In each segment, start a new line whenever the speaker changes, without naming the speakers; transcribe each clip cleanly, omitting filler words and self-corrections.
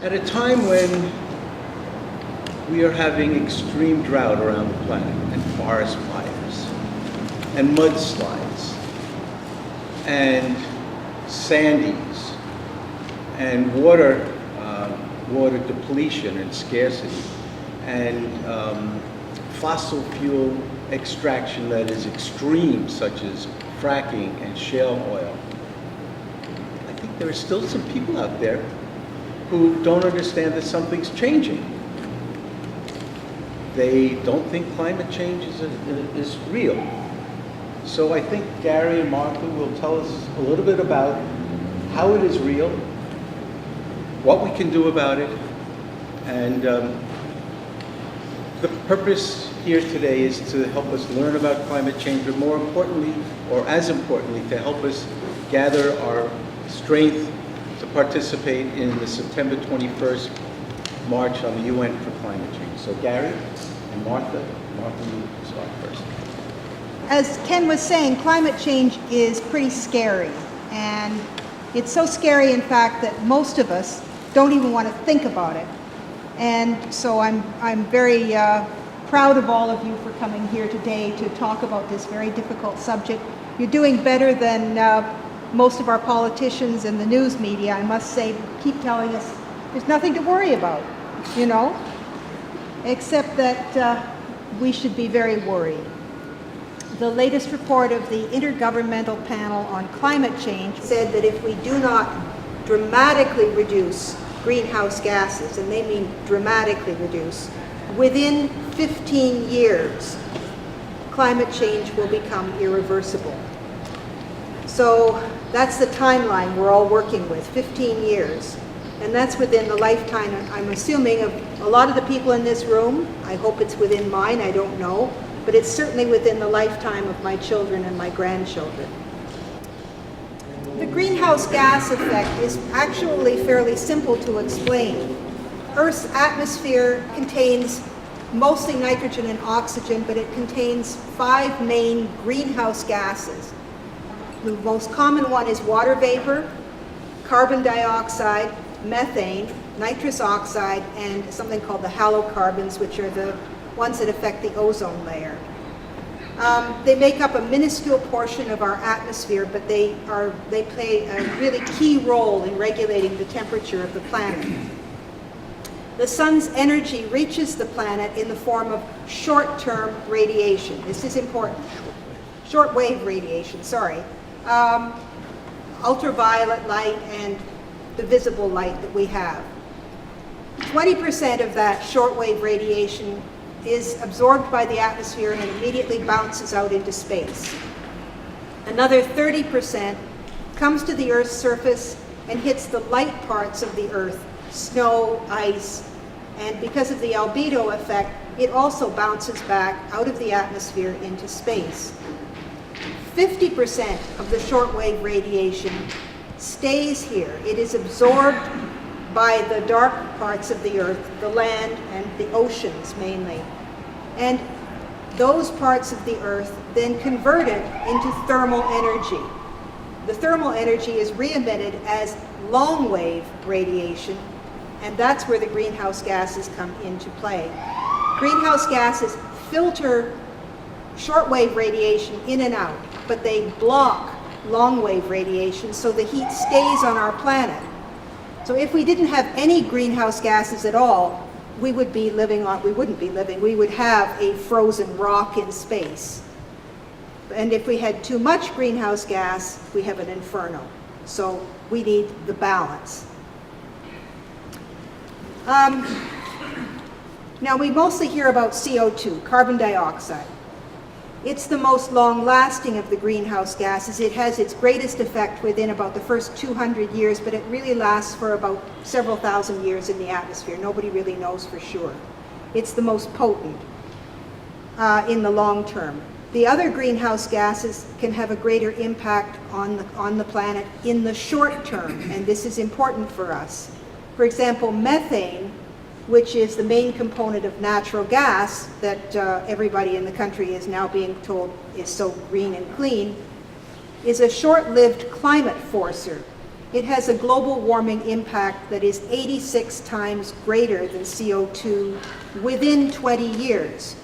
At a time when we are having extreme drought around the planet, and forest fires, and mudslides, and sandies, and water depletion and scarcity, and fossil fuel extraction that is extreme, such as fracking and shale oil. I think there are still some people out there who don't understand that something's changing. They don't think climate change is real. So I think Gary and Martha will tell us a little bit about how it is real, what we can do about it, and the purpose here today is to help us learn about climate change, but more importantly, or as importantly, to help us gather our strength to participate in the September 21st March on the UN for Climate Change. So Gary and Martha, you start first.
As Ken was saying, climate change is pretty scary, and it's so scary, in fact, that most of us don't even want to think about it. And so I'm very proud of all of you for coming here today to talk about this very difficult subject. You're doing better than most of our politicians and the news media, I must say. Keep telling us there's nothing to worry about, you know, except that we should be very worried. The latest report of the Intergovernmental Panel on Climate Change said that if we do not dramatically reduce greenhouse gases, and they mean dramatically reduce, within 15 years, climate change will become irreversible. So that's the timeline we're all working with, 15 years. And that's within the lifetime, I'm assuming, of a lot of the people in this room. I hope it's within mine, I don't know. But it's certainly within the lifetime of my children and my grandchildren. The greenhouse gas effect is actually fairly simple to explain. Earth's atmosphere contains mostly nitrogen and oxygen, but it contains 5 main greenhouse gases. The most common one is water vapor, carbon dioxide, methane, nitrous oxide, and something called the halocarbons, which are the ones that affect the ozone layer. They make up a minuscule portion of our atmosphere, but they play a really key role in regulating the temperature of the planet. The sun's energy reaches the planet in the form of short-term radiation. This is important. Short-wave radiation, sorry. Ultraviolet light and the visible light that we have. 20% of that short-wave radiation is absorbed by the atmosphere and immediately bounces out into space. Another 30% comes to the Earth's surface and hits the light parts of the Earth, snow, ice, and because of the albedo effect, it also bounces back out of the atmosphere into space. 50% of the shortwave radiation stays here. It is absorbed by the dark parts of the Earth, the land and the oceans mainly. And those parts of the Earth then convert it into thermal energy. The thermal energy is re-emitted as long-wave radiation, and that's where the greenhouse gases come into play. Greenhouse gases filter shortwave radiation in and out, but they block long-wave radiation so the heat stays on our planet. So if we didn't have any greenhouse gases at all, we would be living on, we wouldn't be living, we would have a frozen rock in space. And if we had too much greenhouse gas, we have an inferno. So we need the balance. Now we mostly hear about CO2, carbon dioxide. It's the most long-lasting of the greenhouse gases. It has its greatest effect within about the first 200 years, but it really lasts for about several thousand years in the atmosphere. Nobody really knows for sure. It's the most potent in the long term. The other greenhouse gases can have a greater impact on the planet in the short term, and this is important for us. For example, methane, which is the main component of natural gas that everybody in the country is now being told is so green and clean, is a short-lived climate forcer. it has a global warming impact that is 86 times greater than CO2 within 20 years.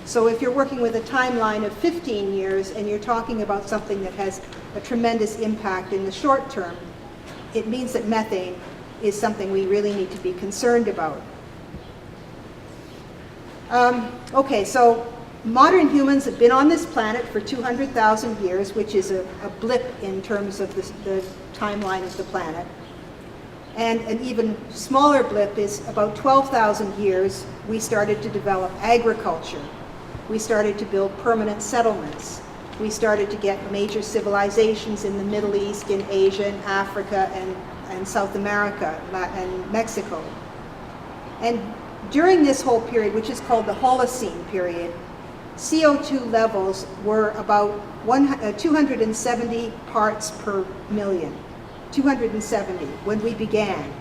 So if you're working with a timeline of 15 years and you're talking about something that has a tremendous impact in the short term, it means that methane is something we really need to be concerned about. Okay, so modern humans have been on this planet for 200,000 years, which is a blip in terms of the timeline of the planet. And an even smaller blip is about 12,000 years, we started to develop agriculture. We started to build permanent settlements. We started to get major civilizations in the Middle East, in Asia, and Africa, and South America, and Mexico. And during this whole period, which is called the Holocene period, CO2 levels were about 270 parts per million. 270 when we began.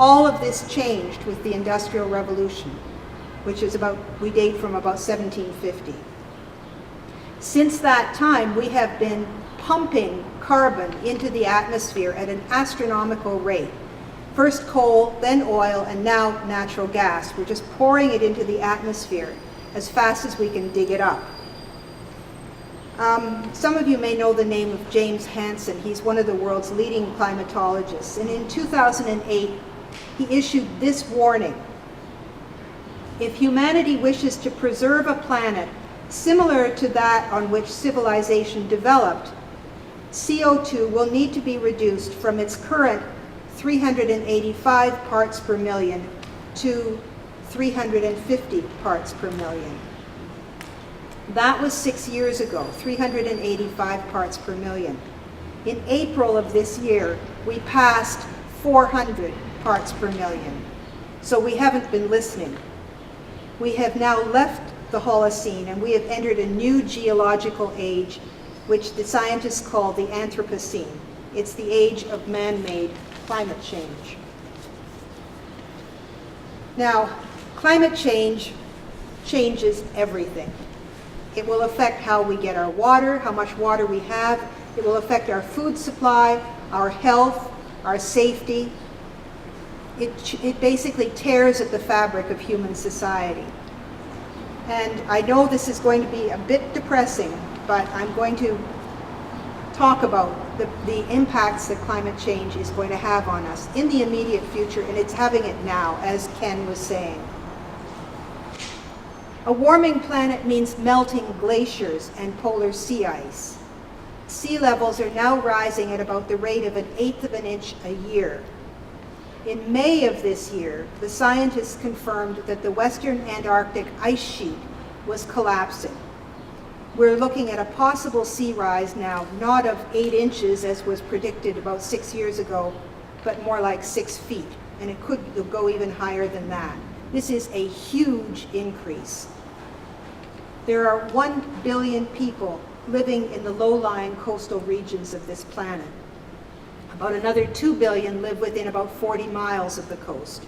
All of this changed with the Industrial Revolution, which is we date from about 1750. Since that time, we have been pumping carbon into the atmosphere at an astronomical rate. First coal, then oil, and now natural gas. We're just pouring it into the atmosphere as fast as we can dig it up. Some of you may know the name of James Hansen. He's one of the world's leading climatologists. And in 2008, he issued this warning. If humanity wishes to preserve a planet similar to that on which civilization developed, CO2 will need to be reduced from its current 385 parts per million to 350 parts per million. That was 6 years ago, 385 parts per million. In April of this year, we passed 400 parts per million. So we haven't been listening. We have now left the Holocene and we have entered a new geological age, which the scientists call the Anthropocene. It's the age of man-made climate change. Now, climate change changes everything. It will affect how we get our water, how much water we have. It will affect our food supply, our health, our safety. It basically tears at the fabric of human society. And I know this is going to be a bit depressing, but I'm going to talk about the impacts that climate change is going to have on us in the immediate future, and it's having it now, as Ken was saying. A warming planet means melting glaciers and polar sea ice. Sea levels are now rising at about the rate of 1/8 of an inch a year. In May of this year, the scientists confirmed that the Western Antarctic ice sheet was collapsing. We're looking at a possible sea rise now, not of 8 inches as was predicted about 6 years ago, but more like 6 feet, and it could go even higher than that. This is a huge increase. There are 1 billion people living in the low-lying coastal regions of this planet. About another 2 billion live within about 40 miles of the coast.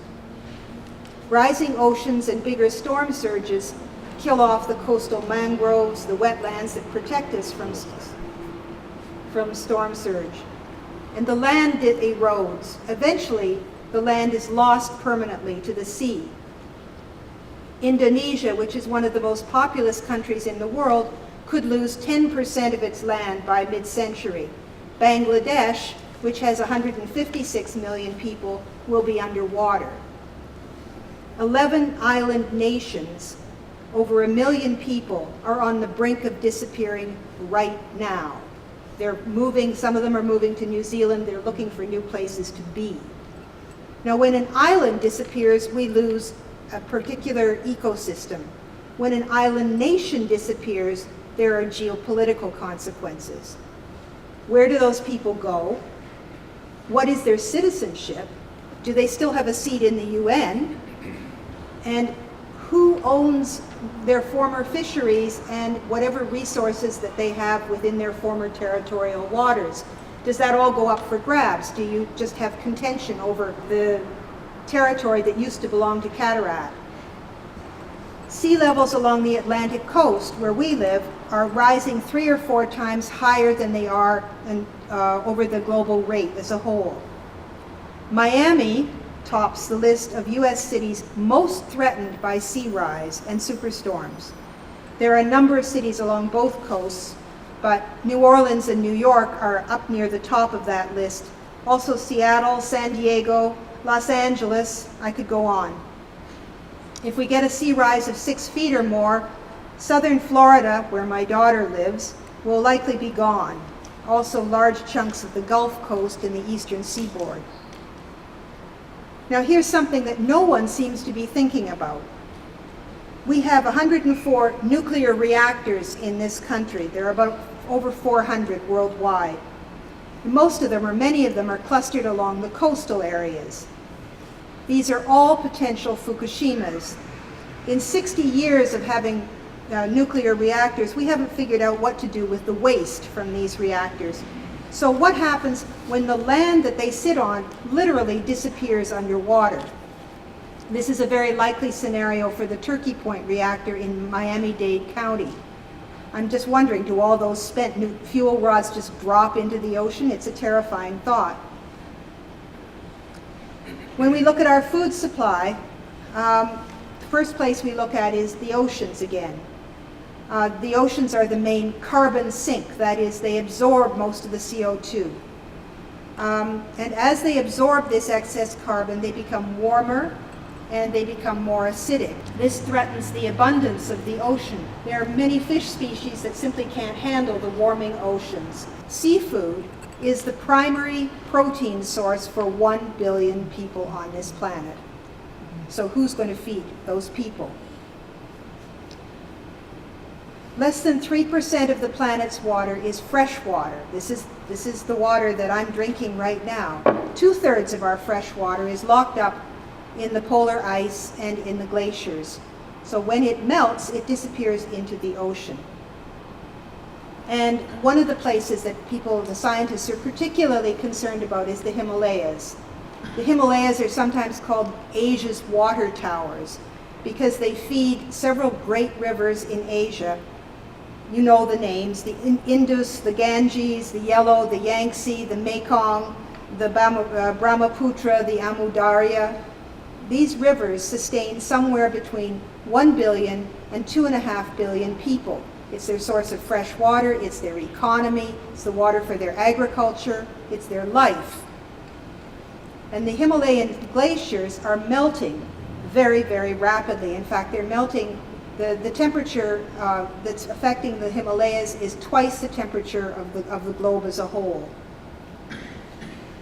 Rising oceans and bigger storm surges kill off the coastal mangroves, the wetlands that protect us from storm surge. And the land erodes. Eventually, the land is lost permanently to the sea. Indonesia, which is one of the most populous countries in the world, could lose 10% of its land by mid-century. Bangladesh, which has 156 million people, will be underwater. 11 island nations, over 1 million people, are on the brink of disappearing right now. They're moving, some of them are moving to New Zealand, they're looking for new places to be. Now, when an island disappears, we lose a particular ecosystem. When an island nation disappears, there are geopolitical consequences. Where do those people go? What is their citizenship? Do they still have a seat in the UN? And who owns their former fisheries and whatever resources that they have within their former territorial waters? Does that all go up for grabs? Do you just have contention over the territory that used to belong to Cataract? Sea levels along the Atlantic coast, where we live, are rising 3 or 4 times higher than they are over the global rate as a whole. Miami tops the list of U.S. cities most threatened by sea rise and superstorms. There are a number of cities along both coasts, but New Orleans and New York are up near the top of that list. Also Seattle, San Diego, Los Angeles, I could go on. If we get a sea rise of 6 feet or more, southern Florida, where my daughter lives, will likely be gone. Also large chunks of the Gulf Coast and the eastern seaboard. Now here's something that no one seems to be thinking about. We have 104 nuclear reactors in this country. There are about over 400 worldwide. Most of them, or many of them, are clustered along the coastal areas. These are all potential Fukushimas. In 60 years of having nuclear reactors, we haven't figured out what to do with the waste from these reactors. So what happens when the land that they sit on literally disappears underwater? This is a very likely scenario for the Turkey Point reactor in Miami-Dade County. I'm just wondering, do all those spent fuel rods just drop into the ocean? It's a terrifying thought. When we look at our food supply, the first place we look at is the oceans again. The oceans are the main carbon sink, that is, they absorb most of the CO2. And as they absorb this excess carbon, they become warmer and they become more acidic. This threatens the abundance of the ocean. There are many fish species that simply can't handle the warming oceans. Seafood is the primary protein source for 1 billion people on this planet. So who's going to feed those people? Less than 3% of the planet's water is fresh water. This is the water that I'm drinking right now. 2/3 of our fresh water is locked up in the polar ice and in the glaciers. So when it melts, it disappears into the ocean. And one of the places that the scientists are particularly concerned about is the Himalayas. The Himalayas are sometimes called Asia's water towers because they feed several great rivers in Asia. You know the names, the Indus, the Ganges, the Yellow, the Yangtze, the Mekong, the Brahmaputra, the Amu Darya. These rivers sustain somewhere between 1 billion and 2.5 billion people. It's their source of fresh water, it's their economy, it's the water for their agriculture, it's their life. And the Himalayan glaciers are melting very, very rapidly. In fact, they're melting, the temperature that's affecting the Himalayas is twice the temperature of the globe as a whole.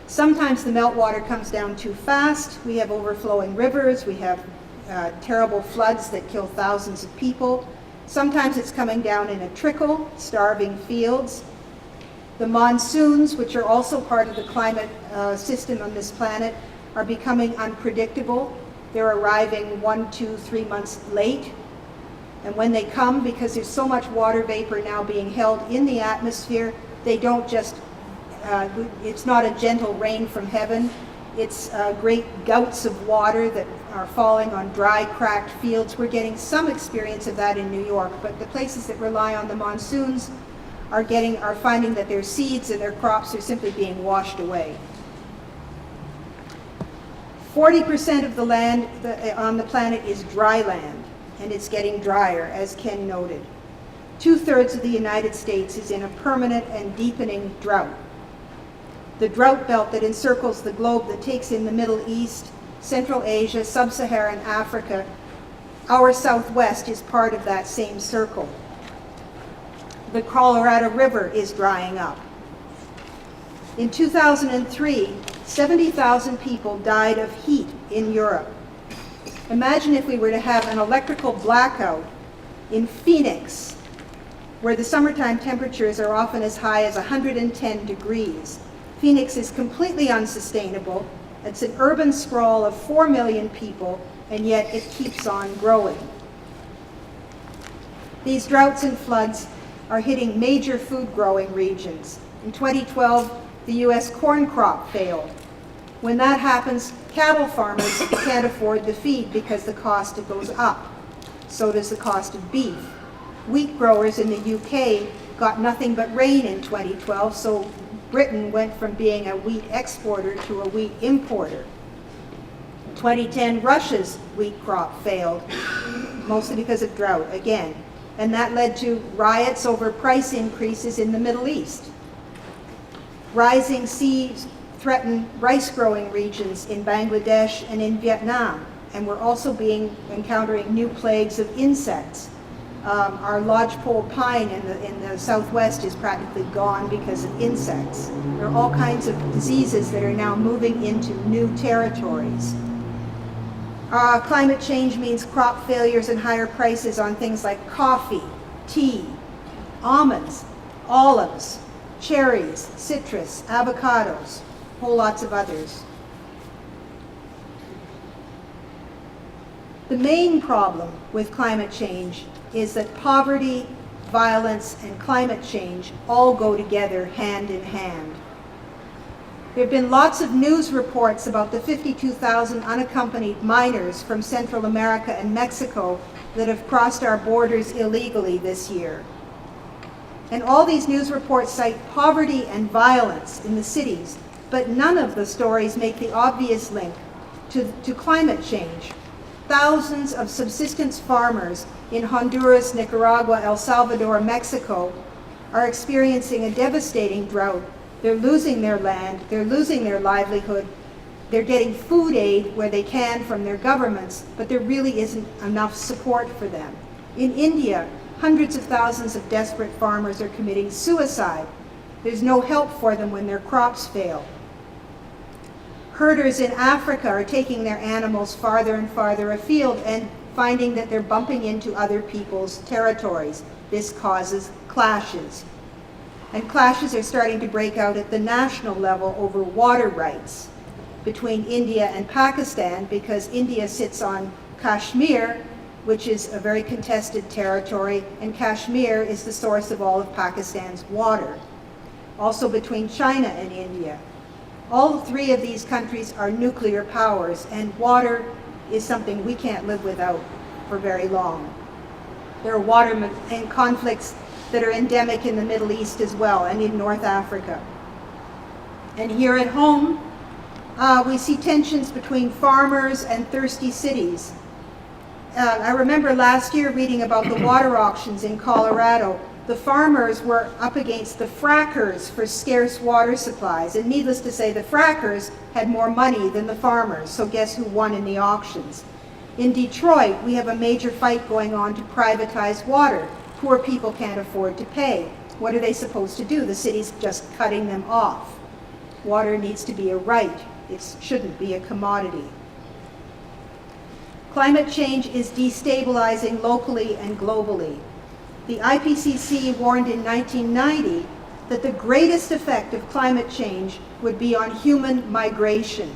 Sometimes the meltwater comes down too fast. We have overflowing rivers. We have terrible floods that kill thousands of people. Sometimes it's coming down in a trickle, starving fields. The monsoons, which are also part of the climate system on this planet, are becoming unpredictable. They're arriving 1, 2, 3 months late. And when they come, because there's so much water vapor now being held in the atmosphere, they don't just it's not a gentle rain from heaven. It's great gouts of water that are falling on dry, cracked fields. We're getting some experience of that in New York, but the places that rely on the monsoons are finding that their seeds and their crops are simply being washed away. 40% of the land on the planet is dry land, and it's getting drier, as Ken noted. 2/3 of the United States is in a permanent and deepening drought. The drought belt that encircles the globe that takes in the Middle East, Central Asia, Sub-Saharan Africa, our Southwest is part of that same circle. The Colorado River is drying up. In 2003, 70,000 people died of heat in Europe. Imagine if we were to have an electrical blackout in Phoenix, where the summertime temperatures are often as high as 110 degrees. Phoenix is completely unsustainable. It's an urban sprawl of 4 million people, and yet it keeps on growing. These droughts and floods are hitting major food-growing regions. In 2012, the U.S. corn crop failed. When that happens, cattle farmers can't afford the feed because the cost goes up. So does the cost of beef. Wheat growers in the UK got nothing but rain in 2012, so Britain went from being a wheat exporter to a wheat importer. 2010, Russia's wheat crop failed, mostly because of drought again, and that led to riots over price increases in the Middle East. Rising seas threaten rice-growing regions in Bangladesh and in Vietnam, and we're also encountering new plagues of insects. Our lodgepole pine in the southwest is practically gone because of insects. There are all kinds of diseases that are now moving into new territories. Climate change means crop failures and higher prices on things like coffee, tea, almonds, olives, cherries, citrus, avocados, whole lots of others. The main problem with climate change is that poverty, violence, and climate change all go together hand in hand. There have been lots of news reports about the 52,000 unaccompanied minors from Central America and Mexico that have crossed our borders illegally this year. And all these news reports cite poverty and violence in the cities, but none of the stories make the obvious link to climate change. Thousands of subsistence farmers in Honduras, Nicaragua, El Salvador, Mexico are experiencing a devastating drought. They're losing their land, they're losing their livelihood, they're getting food aid where they can from their governments, but there really isn't enough support for them. In India, hundreds of thousands of desperate farmers are committing suicide. There's no help for them when their crops fail. Herders in Africa are taking their animals farther and farther afield and finding that they're bumping into other people's territories. This causes clashes. And clashes are starting to break out at the national level over water rights between India and Pakistan, because India sits on Kashmir, which is a very contested territory, and Kashmir is the source of all of Pakistan's water. Also between China and India. All three of these countries are nuclear powers, and water is something we can't live without for very long. There are water and conflicts that are endemic in the Middle East as well, and in North Africa. And here at home, we see tensions between farmers and thirsty cities. I remember last year reading about the water auctions in Colorado. The farmers were up against the frackers for scarce water supplies, and needless to say, the frackers had more money than the farmers, so guess who won in the auctions? In Detroit, we have a major fight going on to privatize water. Poor people can't afford to pay. What are they supposed to do? The city's just cutting them off. Water needs to be a right. It shouldn't be a commodity. Climate change is destabilizing locally and globally. The IPCC warned in 1990 that the greatest effect of climate change would be on human migration.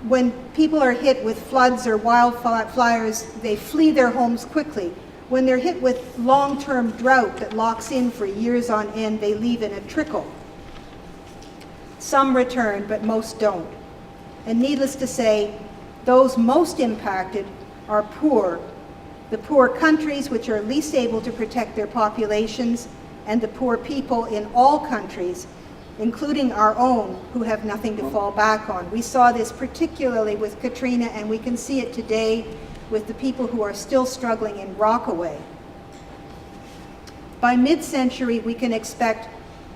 When people are hit with floods or wildfires, they flee their homes quickly. When they're hit with long-term drought that locks in for years on end, they leave in a trickle. Some return, but most don't. And needless to say, those most impacted are poor. The poor countries which are least able to protect their populations, and the poor people in all countries, including our own, who have nothing to fall back on. We saw this particularly with Katrina, and we can see it today with the people who are still struggling in Rockaway. By mid-century, we can expect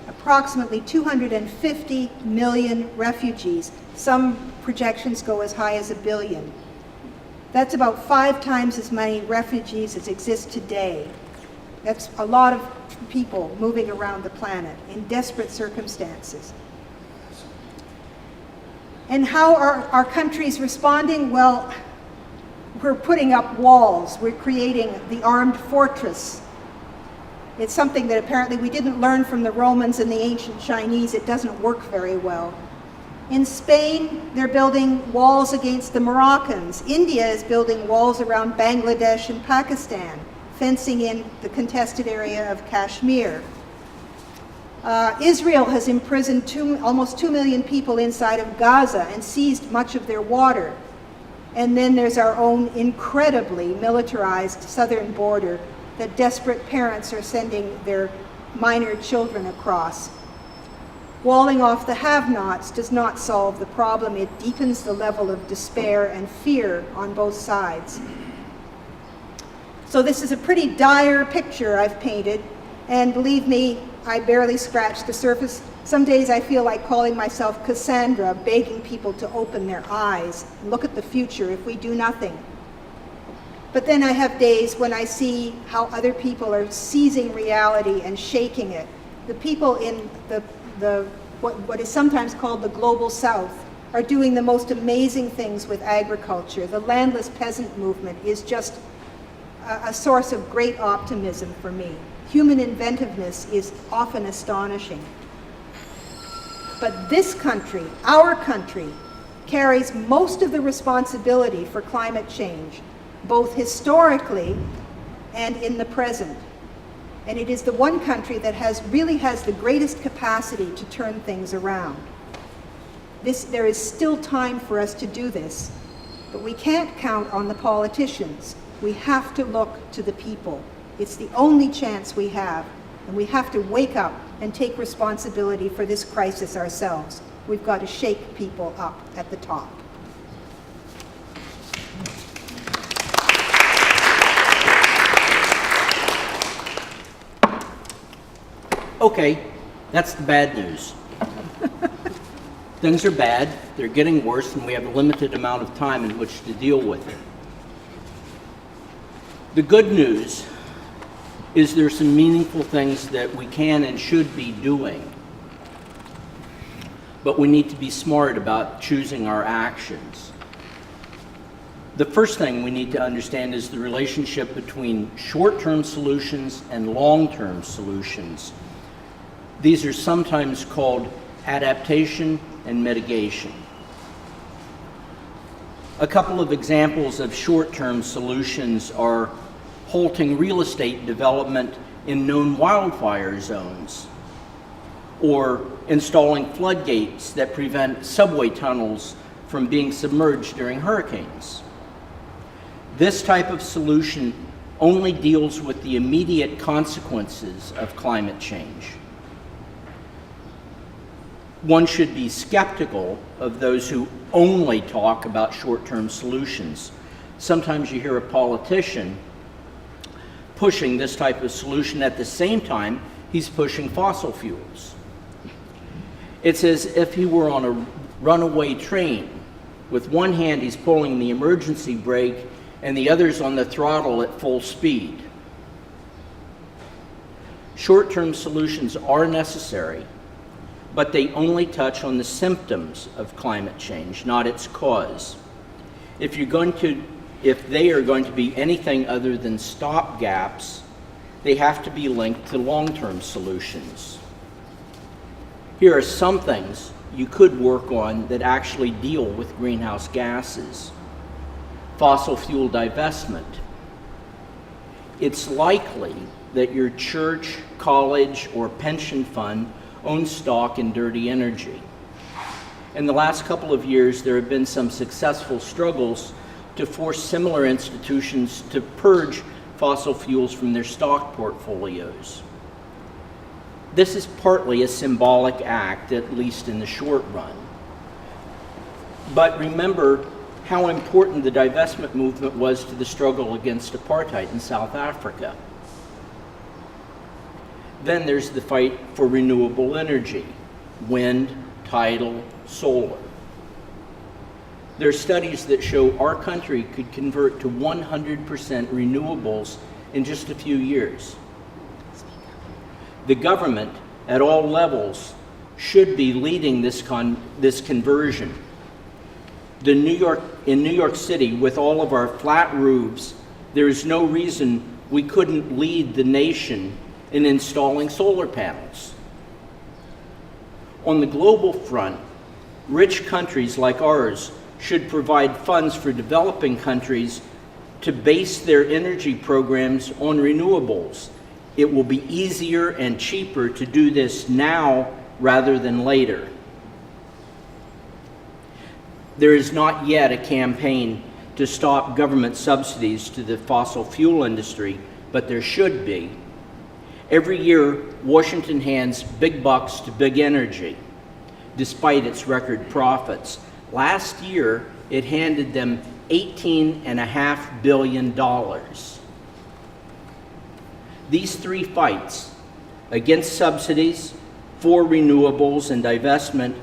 approximately 250 million refugees. Some projections go as high as 1 billion. That's about 5 times as many refugees as exist today. That's a lot of people moving around the planet in desperate circumstances. And how are our countries responding? Well, we're putting up walls. We're creating the armed fortress. It's something that apparently we didn't learn from the Romans and the ancient Chinese. It doesn't work very well. In Spain, they're building walls against the Moroccans. India is building walls around Bangladesh and Pakistan, fencing in the contested area of Kashmir. Israel has imprisoned almost 2 million people inside of Gaza and seized much of their water. And then there's our own incredibly militarized southern border that desperate parents are sending their minor children across. Walling off the have-nots does not solve the problem. It deepens the level of despair and fear on both sides. So this is a pretty dire picture I've painted, and believe me, I barely scratched the surface. Some days I feel like calling myself Cassandra, begging people to open their eyes and look at the future if we do nothing. But then I have days when I see how other people are seizing reality and shaking it. The people in what is sometimes called the global south are doing the most amazing things with agriculture. The landless peasant movement is just a source of great optimism for me. Human inventiveness is often astonishing. But this country, our country, carries most of the responsibility for climate change, both historically and in the present. And it is the one country that really has the greatest capacity to turn things around. There is still time for us to do this, but we can't count on the politicians. We have to look to the people. It's the only chance we have, and we have to wake up and take responsibility for this crisis ourselves. We've got to shake people up at the top.
Okay, that's the bad news. Things are bad, they're getting worse, and we have a limited amount of time in which to deal with it. The good news is there's some meaningful things that we can and should be doing, but we need to be smart about choosing our actions. The first thing we need to understand is the relationship between short-term solutions and long-term solutions. These are sometimes called adaptation and mitigation. A couple of examples of short-term solutions are halting real estate development in known wildfire zones, or installing floodgates that prevent subway tunnels from being submerged during hurricanes. This type of solution only deals with the immediate consequences of climate change. One should be skeptical of those who only talk about short-term solutions. Sometimes you hear a politician pushing this type of solution at the same time he's pushing fossil fuels. It's as if he were on a runaway train. With one hand he's pulling the emergency brake and the other's on the throttle at full speed. Short-term solutions are necessary, but they only touch on the symptoms of climate change, not its cause. If they are going to be anything other than stopgaps, they have to be linked to long-term solutions. Here are some things you could work on that actually deal with greenhouse gases. Fossil fuel divestment. It's likely that your church, college, or pension fund owns stock in dirty energy. In the last couple of years, there have been some successful struggles to force similar institutions to purge fossil fuels from their stock portfolios. This is partly a symbolic act, at least in the short run. But remember how important the divestment movement was to the struggle against apartheid in South Africa. Then there's the fight for renewable energy, wind, tidal, solar. There are studies that show our country could convert to 100% renewables in just a few years. The government at all levels should be leading this conversion. In New York City, with all of our flat roofs, there is no reason we couldn't lead the nation in installing solar panels. On the global front, rich countries like ours should provide funds for developing countries to base their energy programs on renewables. It will be easier and cheaper to do this now rather than later. There is not yet a campaign to stop government subsidies to the fossil fuel industry, but there should be. Every year, Washington hands big bucks to big energy. despite its record profits. Last year, it handed them $18.5 billion. These three fights against subsidies, for renewables and divestment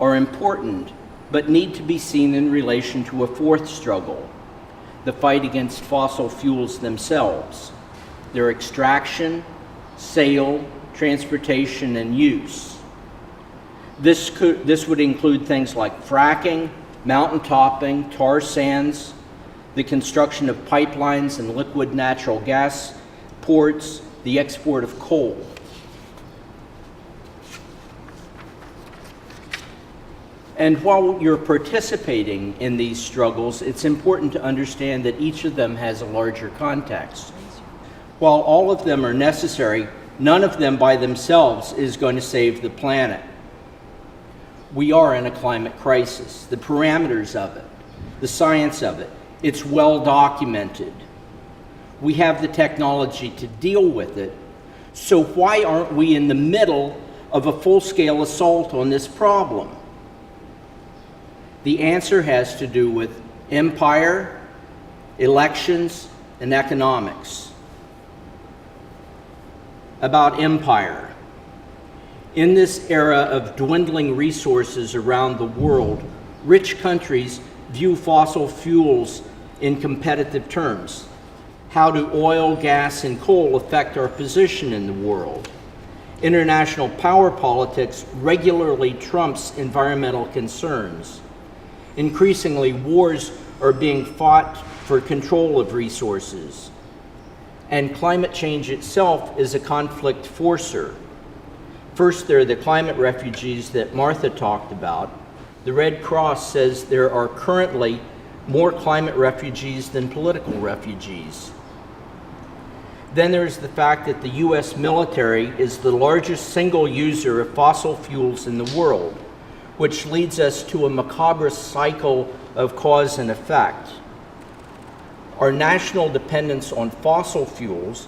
are important, but need to be seen in relation to a fourth struggle, the fight against fossil fuels themselves, their extraction, sale, transportation, and use. This would include things like fracking, mountain topping, tar sands, the construction of pipelines and liquid natural gas ports, the export of coal. And while you're participating in these struggles, it's important to understand that each of them has a larger context. While all of them are necessary, none of them by themselves is going to save the planet. We are in a climate crisis. The parameters of it, the science of it, it's well documented. We have the technology to deal with it. So why aren't we in the middle of a full-scale assault on this problem? The answer has to do with empire, elections, and economics. About empire. In this era of dwindling resources around the world, rich countries view fossil fuels in competitive terms. How do oil, gas, and coal affect our position in the world? International power politics regularly trumps environmental concerns. Increasingly, wars are being fought for control of resources. And climate change itself is a conflict forcer. First, there are the climate refugees that Martha talked about. The Red Cross says there are currently more climate refugees than political refugees. Then there's the fact that the US military is the largest single user of fossil fuels in the world, which leads us to a macabre cycle of cause and effect. Our national dependence on fossil fuels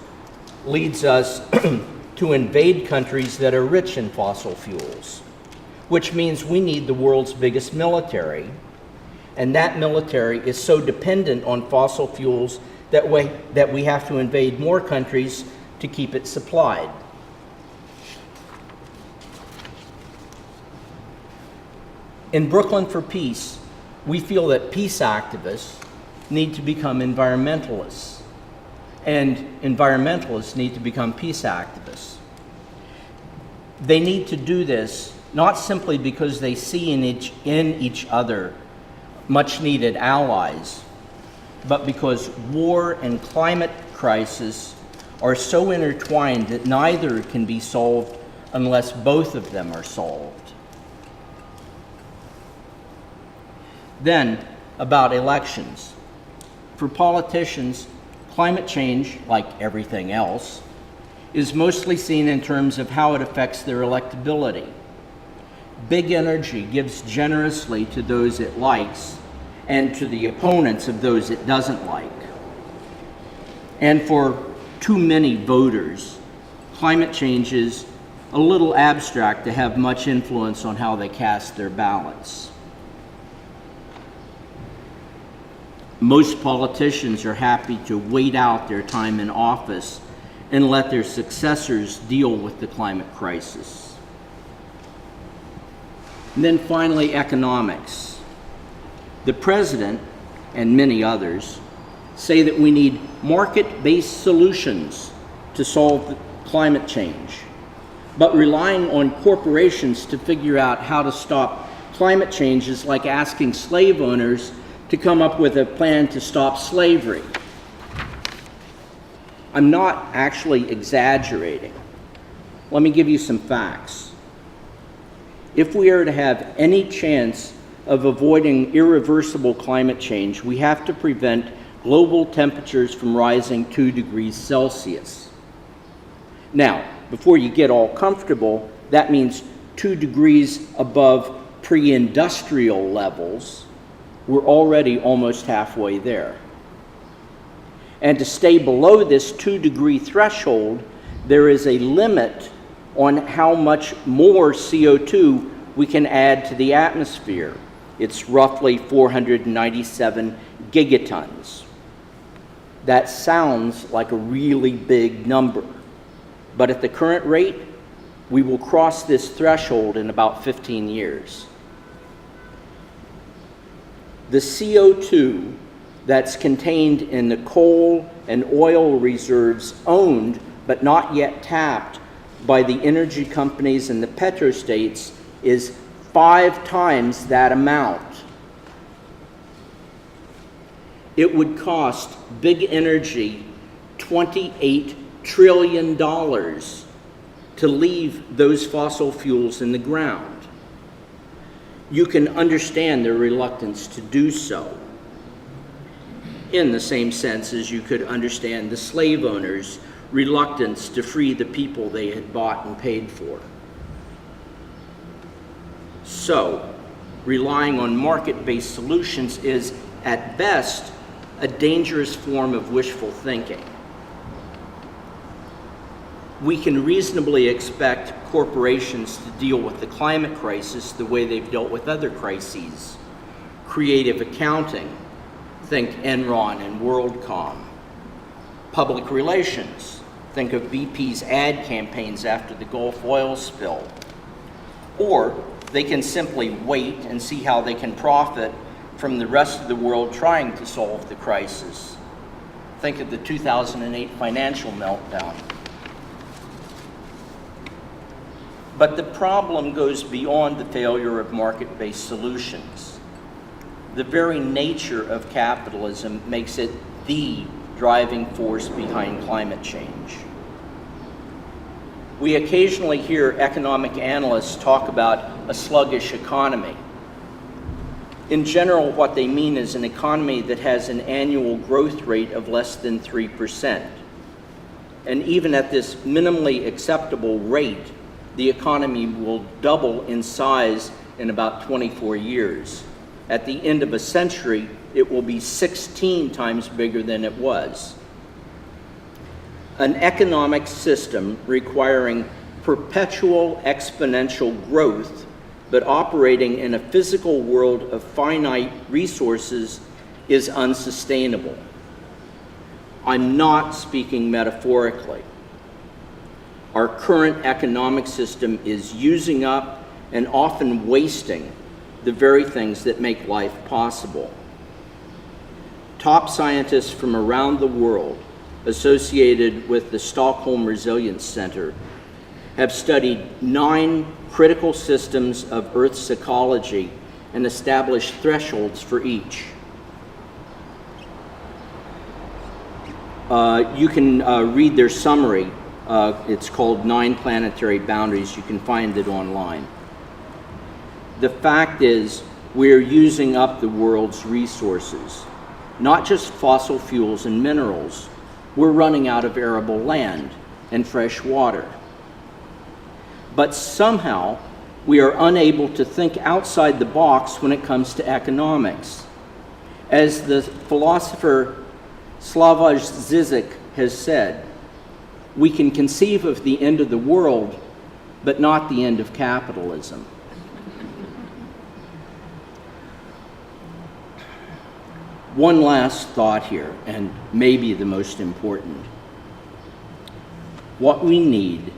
leads us to invade countries that are rich in fossil fuels, which means we need the world's biggest military. And that military is so dependent on fossil fuels that we have to invade more countries to keep it supplied. In Brooklyn for Peace, we feel that peace activists need to become environmentalists, and environmentalists need to become peace activists. They need to do this not simply because they see in each other much needed allies, but because war and climate crisis are so intertwined that neither can be solved unless both of them are solved. Then, about elections. For politicians, climate change, like everything else, is mostly seen in terms of how it affects their electability. Big energy gives generously to those it likes and to the opponents of those it doesn't like. And for too many voters, climate change is a little abstract to have much influence on how they cast their ballots. Most politicians are happy to wait out their time in office and let their successors deal with the climate crisis. And then finally, economics. The president, and many others, say that we need market-based solutions to solve climate change. But relying on corporations to figure out how to stop climate change is like asking slave owners to come up with a plan to stop slavery. I'm not actually exaggerating. Let me give you some facts. If we are to have any chance of avoiding irreversible climate change, we have to prevent global temperatures from rising 2 degrees Celsius. Now, before you get all comfortable, that means 2 degrees above pre-industrial levels. We're already almost halfway there. And to stay below this 2-degree threshold, there is a limit on how much more CO2 we can add to the atmosphere. It's roughly 497 gigatons. That sounds like a really big number, but at the current rate, we will cross this threshold in about 15 years. The CO2 that's contained in the coal and oil reserves owned but not yet tapped by the energy companies and the petrostates is 5 times that amount. It would cost big energy $28 trillion to leave those fossil fuels in the ground. You can understand their reluctance to do so, in the same sense as you could understand the slave owners' reluctance to free the people they had bought and paid for. So, relying on market-based solutions is, at best, a dangerous form of wishful thinking. We can reasonably expect corporations to deal with the climate crisis the way they've dealt with other crises. Creative accounting, think Enron and WorldCom. Public relations, think of BP's ad campaigns after the Gulf oil spill. Or they can simply wait and see how they can profit from the rest of the world trying to solve the crisis. Think of the 2008 financial meltdown. But the problem goes beyond the failure of market-based solutions. The very nature of capitalism makes it the driving force behind climate change. We occasionally hear economic analysts talk about a sluggish economy. In general, what they mean is an economy that has an annual growth rate of less than 3%. And even at this minimally acceptable rate, the economy will double in size in about 24 years. At the end of a century, it will be 16 times bigger than it was. An economic system requiring perpetual exponential growth, but operating in a physical world of finite resources, is unsustainable. I'm not speaking metaphorically. Our current economic system is using up and often wasting the very things that make life possible. Top scientists from around the world associated with the Stockholm Resilience Center have studied 9 critical systems of Earth's ecology and established thresholds for each. You can read their summary. It's called 9 Planetary Boundaries. You can find it online. The fact is, we're using up the world's resources, not just fossil fuels and minerals. We're running out of arable land and fresh water. But somehow, we are unable to think outside the box when it comes to economics. As the philosopher Slavoj Žižek has said, we can conceive of the end of the world, but not the end of capitalism. One last thought here, and maybe the most important. What we need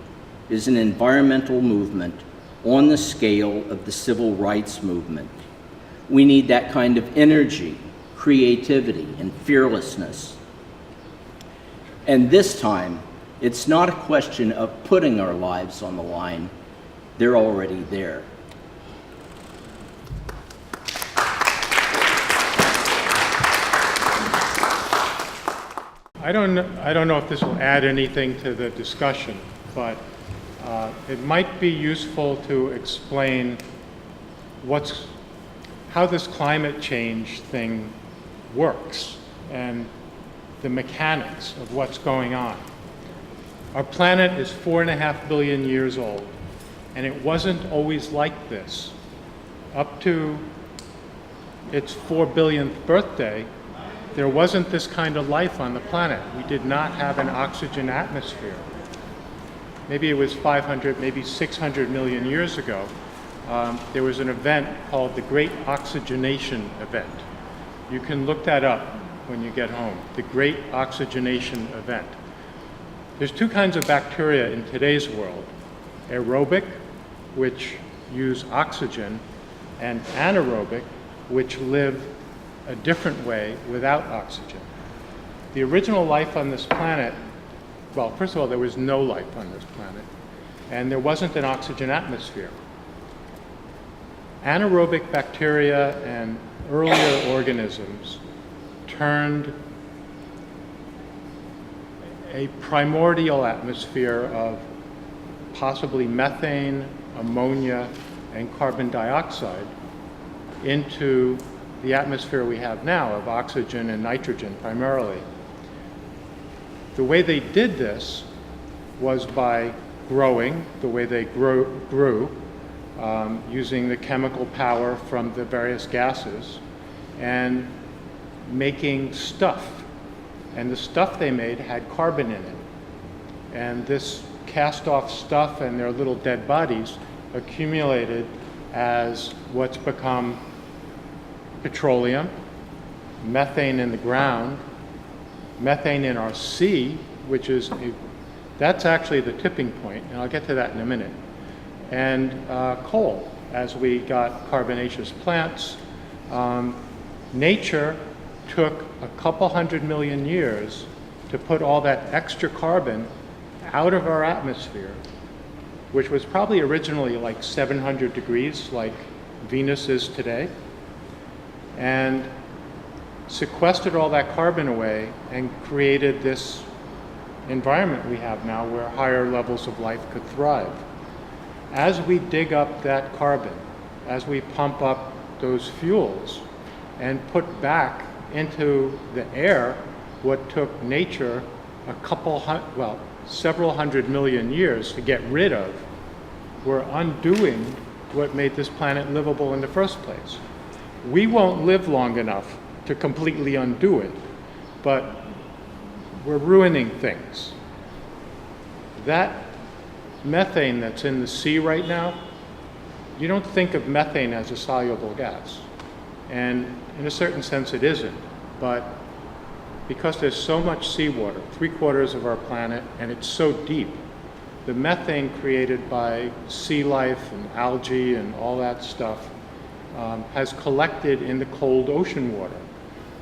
is an environmental movement on the scale of the civil rights movement. We need that kind of energy, creativity, and fearlessness. And this time, it's not a question of putting our lives on the line. They're already there.
I don't know if this will add anything to the discussion, but it might be useful to explain how this climate change thing works and the mechanics of what's going on. Our planet is 4.5 billion years old, and it wasn't always like this. Up to its 4 billionth birthday, there wasn't this kind of life on the planet. We did not have an oxygen atmosphere. Maybe it was 500, maybe 600 million years ago. there was an event called the Great Oxygenation Event. You can look that up when you get home, the Great Oxygenation Event. There's two kinds of bacteria in today's world: aerobic, which use oxygen, and anaerobic, which live a different way without oxygen. The original life on this planet, well, first of all, there was no life on this planet, and there wasn't an oxygen atmosphere. Anaerobic bacteria and earlier organisms turned a primordial atmosphere of possibly methane, ammonia, and carbon dioxide into the atmosphere we have now of oxygen and nitrogen primarily. The way they did this was by growing, the way they grew, using the chemical power from the various gases, and making stuff. And the stuff they made had carbon in it. And this cast-off stuff and their little dead bodies accumulated as what's become petroleum, methane in the ground, methane in our sea, which is that's actually the tipping point, and I'll get to that in a minute, and coal, as we got carbonaceous plants. Nature took a couple 100 million years to put all that extra carbon out of our atmosphere, which was probably originally like 700 degrees, like Venus is today, and sequestered all that carbon away and created this environment we have now where higher levels of life could thrive. As we dig up that carbon, as we pump up those fuels and put back into the air what took nature several 100 million years to get rid of, we're undoing what made this planet livable in the first place. We won't live long enough to completely undo it, but we're ruining things. That methane that's in the sea right now, you don't think of methane as a soluble gas. And in a certain sense it isn't, but because there's so much seawater, 3/4 of our planet, and it's so deep, the methane created by sea life and algae and all that stuff has collected in the cold ocean water.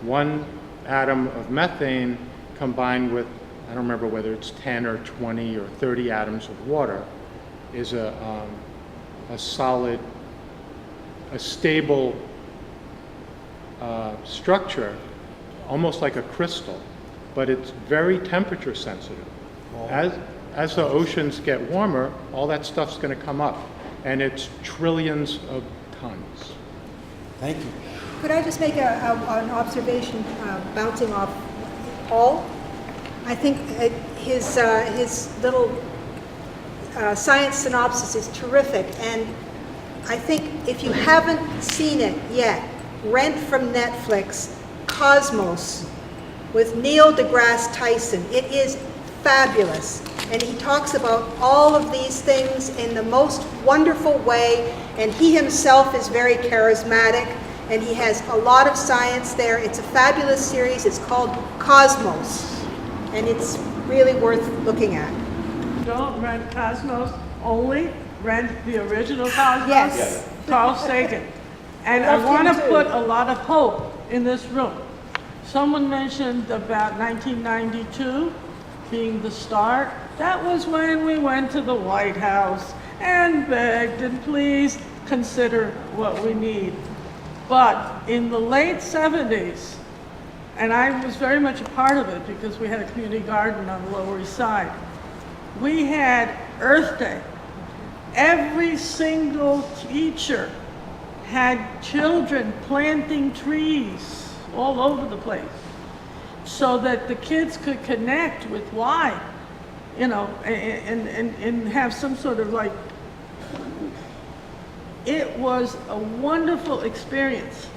One atom of methane combined with, I don't remember whether it's 10 or 20 or 30 atoms of water, is a solid, a stable structure, almost like a crystal, but it's very temperature sensitive. As the oceans get warmer, all that stuff's going to come up, and it's trillions of tons.
Thank you.
Could I just make an observation bouncing off Paul? I think his little science synopsis is terrific, and I think if you haven't seen it yet, rent from Netflix, Cosmos, with Neil deGrasse Tyson. It is fabulous, and he talks about all of these things in the most wonderful way, and he himself is very charismatic, and he has a lot of science there. It's a fabulous series. It's called Cosmos, and it's really worth looking at.
Don't rent Cosmos, only rent the original Cosmos.
Yes.
Carl Sagan. And I
Love
want
him
to
too.
put a lot of hope in this room. Someone mentioned about 1992 being the start. That was when we went to the White House and begged and please consider what we need. But in the late 70s, and I was very much a part of it because we had a community garden on the Lower East Side, we had Earth Day. Every single teacher had children planting trees all over the place so that the kids could connect with why, and have some sort of like, it was a wonderful experience.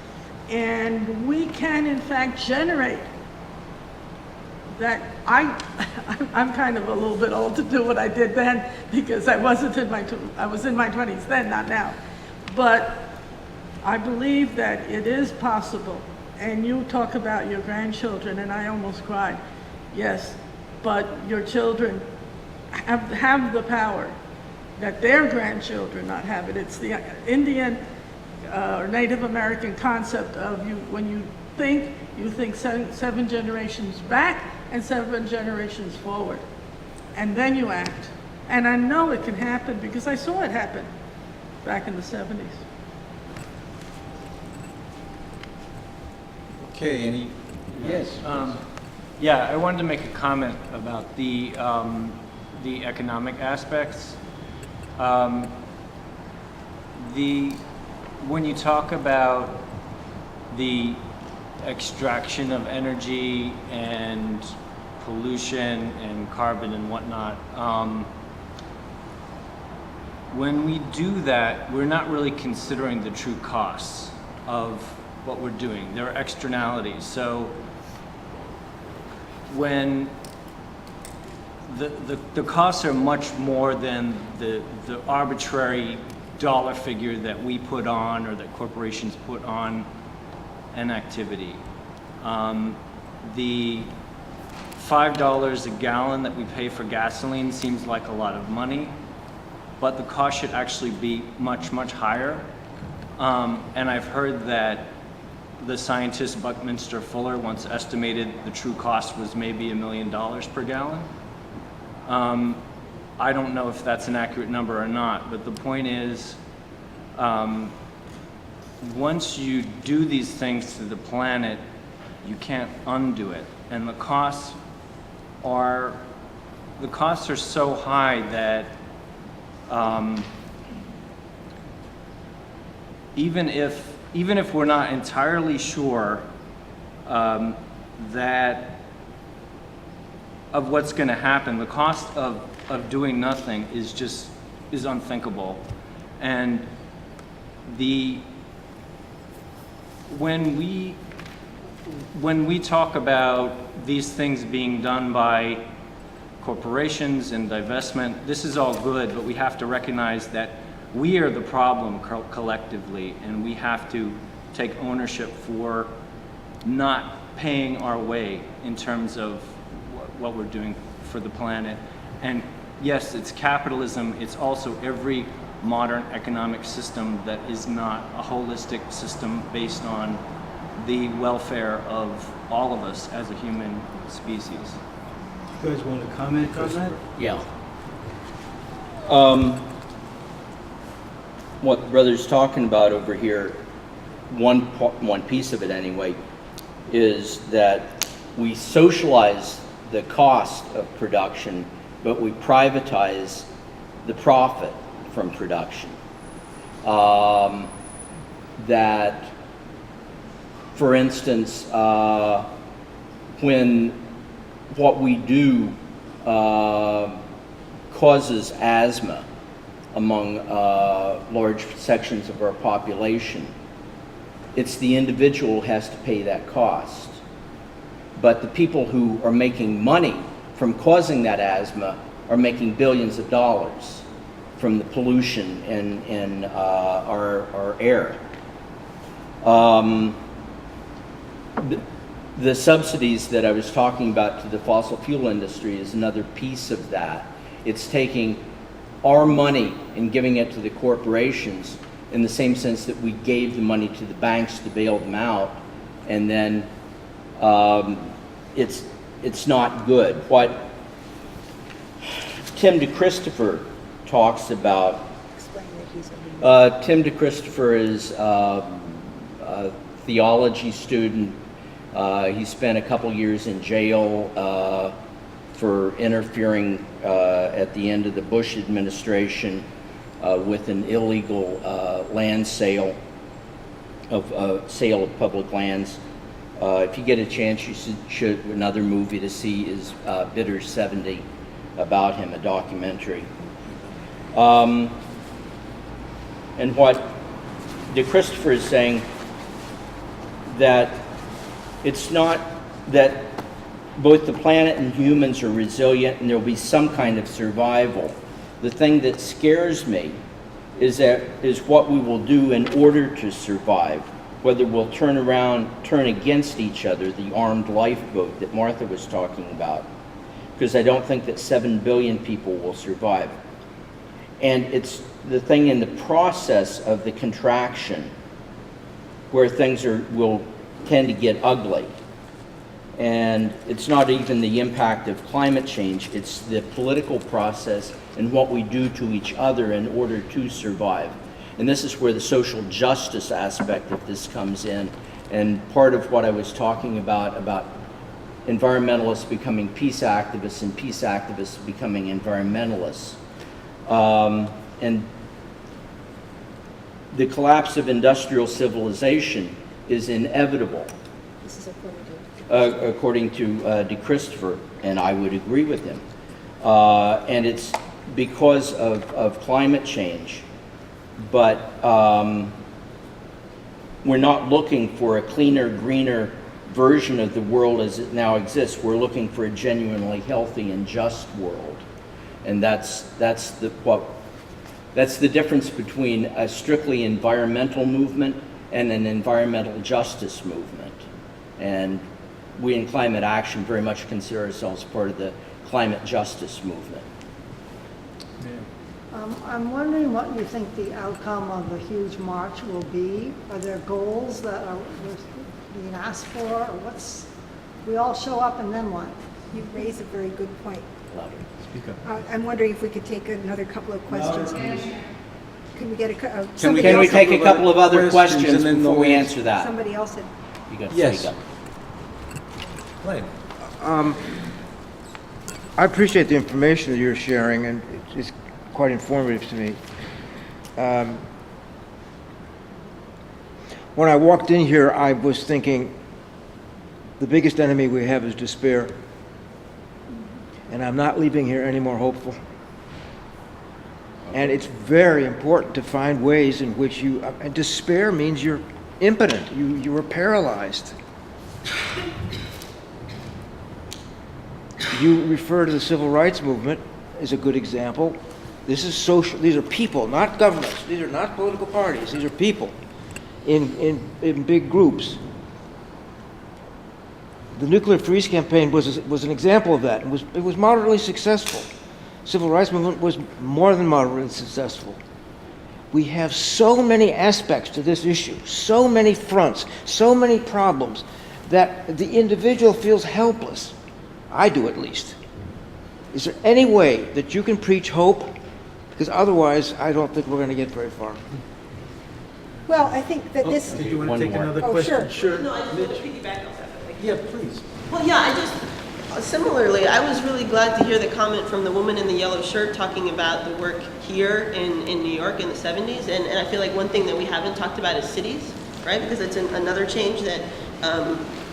And we can in fact generate that. I'm kind of a little bit old to do what I did then because I was in my 20s then, not now. But I believe that it is possible. And you talk about your grandchildren, and I almost cried. Yes, but your children have the power that their grandchildren not have it. It's the Indian or Native American concept of when you think seven generations back and 7 generations forward. And then you act. And I know it can happen because I saw it happen back in the 70s.
Okay, yes.
Yeah, I wanted to make a comment about the economic aspects. When you talk about the extraction of energy and pollution and carbon and whatnot, when we do that, we're not really considering the true costs of what we're doing. There are externalities. So when the costs are much more than the arbitrary dollar figure that we put on or that corporations put on an activity. The $5 a gallon that we pay for gasoline seems like a lot of money, but the cost should actually be much, much higher. And I've heard that the scientist Buckminster Fuller once estimated the true cost was maybe $1 million per gallon. I don't know if that's an accurate number or not, but the point is, once you do these things to the planet, you can't undo it. And the costs are so high that even if we're not entirely sure that of what's going to happen, the cost of doing nothing is unthinkable. And when we talk about these things being done by corporations and divestment, this is all good, but we have to recognize that we are the problem collectively, and we have to take ownership for not paying our way in terms of what we're doing for the planet. And yes, it's capitalism, it's also every modern economic system that is not a holistic system based on the welfare of all of us as a human species.
You guys want to comment on that?
Yeah. What the brother's talking about over here, one piece of it anyway, is that we socialize the cost of production, but we privatize the profit from production. That, for instance, when what we do causes asthma among large sections of our population, it's the individual who has to pay that cost. But the people who are making money from causing that asthma are making billions of dollars from the pollution in our air. The subsidies that I was talking about to the fossil fuel industry is another piece of that. It's taking our money and giving it to the corporations in the same sense that we gave the money to the banks to bail them out, and then it's not good. What Tim DeChristopher talks about, Tim DeChristopher is a theology student. He spent a couple years in jail for interfering at the end of the Bush administration with an illegal land sale of public lands. If you get a chance, you should another movie to see is Bitter 70 about him, a documentary. And what DeChristopher is saying, that it's not that both the planet and humans are resilient and there will be some kind of survival. The thing that scares me is what we will do in order to survive, whether we'll turn against each other, the armed lifeboat that Martha was talking about, because I don't think that 7 billion people will survive. And it's the thing in the process of the contraction where things will tend to get ugly. And it's not even the impact of climate change, it's the political process and what we do to each other in order to survive. And this is where the social justice aspect of this comes in. And part of what I was talking about environmentalists becoming peace activists and peace activists becoming environmentalists. And the collapse of industrial civilization is inevitable, according to De Christopher, and I would agree with him. And it's because of climate change. But we're not looking for a cleaner, greener version of the world as it now exists. We're looking for a genuinely healthy and just world. And that's the difference between a strictly environmental movement and an environmental justice movement. And we in Climate Action very much consider ourselves part of the climate justice movement.
I'm wondering what you think the outcome of the huge march will be. Are there goals that are being asked for, or we all show up and then what?
You raise a very good point.
Speak up.
I'm wondering if we could take another couple of questions. Can we get
Can
Can we take a couple of other questions
and then
before we
we'll-
answer that?
Somebody else had.
You got to
Yes.
speak up.
Blaine.
I appreciate the information that you're sharing, and it's quite informative to me. When I walked in here, I was thinking the biggest enemy we have is despair. And I'm not leaving here any more hopeful. And it's very important to find ways in which and despair means you're impotent, you are paralyzed. You refer to the civil rights movement as a good example. This is social, these are people, not governments. These are not political parties. These are people in big groups. The nuclear freeze campaign was an example of that. It was moderately successful. Civil rights movement was more than moderately successful. We have so many aspects to this issue, so many fronts, so many problems, that the individual feels helpless. I do, at least. Is there any way that you can preach hope? Because otherwise, I don't think we're going to get very far.
Well, I think that this.
Did you want
One
to take
more.
another
Oh,
question?
sure.
No, I just want to piggyback off that.
Yeah, please.
Well, yeah, similarly, I was really glad to hear the comment from the woman in the yellow shirt talking about the work here in New York in the 70s. And I feel like one thing that we haven't talked about is cities, right? Because it's another change that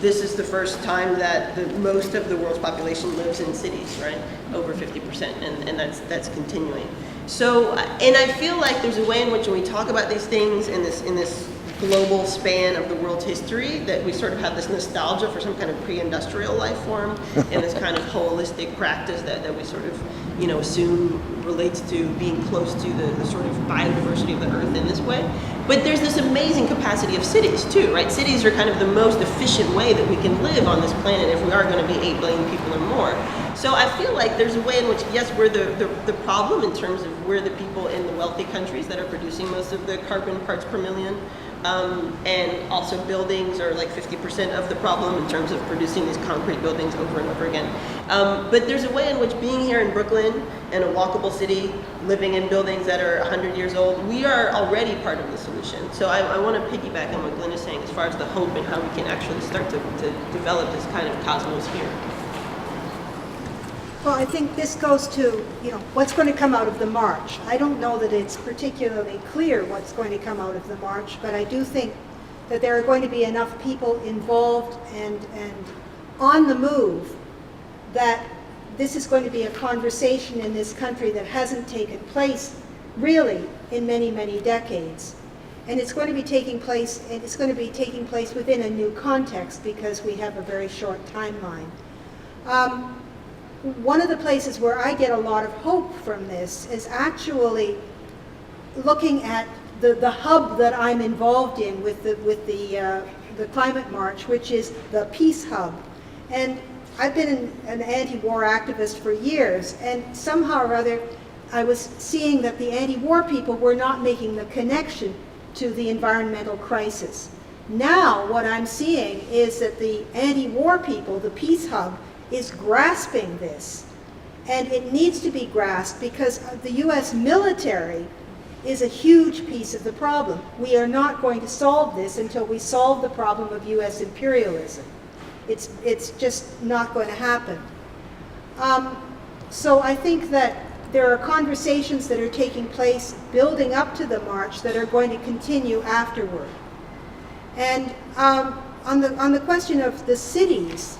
this is the first time that most of the world's population lives in cities, right? Over 50%, and that's continuing. So, and I feel like there's a way in which when we talk about these things in this global span of the world's history, that we sort of have this nostalgia for some kind of pre-industrial life form and this kind of holistic practice that we sort of, assume relates to being close to the sort of biodiversity of the earth in this way. But there's this amazing capacity of cities too, right? Cities are kind of the most efficient way that we can live on this planet if we are going to be 8 billion people or more. So I feel like there's a way in which, yes, we're the problem in terms of we're the people in the wealthy countries that are producing most of the carbon parts per million. And also buildings are like 50% of the problem in terms of producing these concrete buildings over and over again. But there's a way in which being here in Brooklyn, in a walkable city, living in buildings that are 100 years old, we are already part of the solution. So I want to piggyback on what Glenn is saying as far as the hope and how we can actually start to develop this kind of cosmos here.
Well, I think this goes to, what's going to come out of the march. I don't know that it's particularly clear what's going to come out of the march, but I do think that there are going to be enough people involved and on the move that this is going to be a conversation in this country that hasn't taken place really in many, many decades. And it's going to be taking place, and it's going to be taking place within a new context because we have a very short timeline. One of the places where I get a lot of hope from this is actually looking at the hub that I'm involved in with the climate march, which is the Peace Hub. And I've been an anti-war activist for years, and somehow or other I was seeing that the anti-war people were not making the connection to the environmental crisis. Now what I'm seeing is that the anti-war people, the Peace Hub, is grasping this. And it needs to be grasped because the US military is a huge piece of the problem. We are not going to solve this until we solve the problem of US imperialism. It's just not going to happen. So I think that there are conversations that are taking place building up to the march that are going to continue afterward. And on the question of the cities,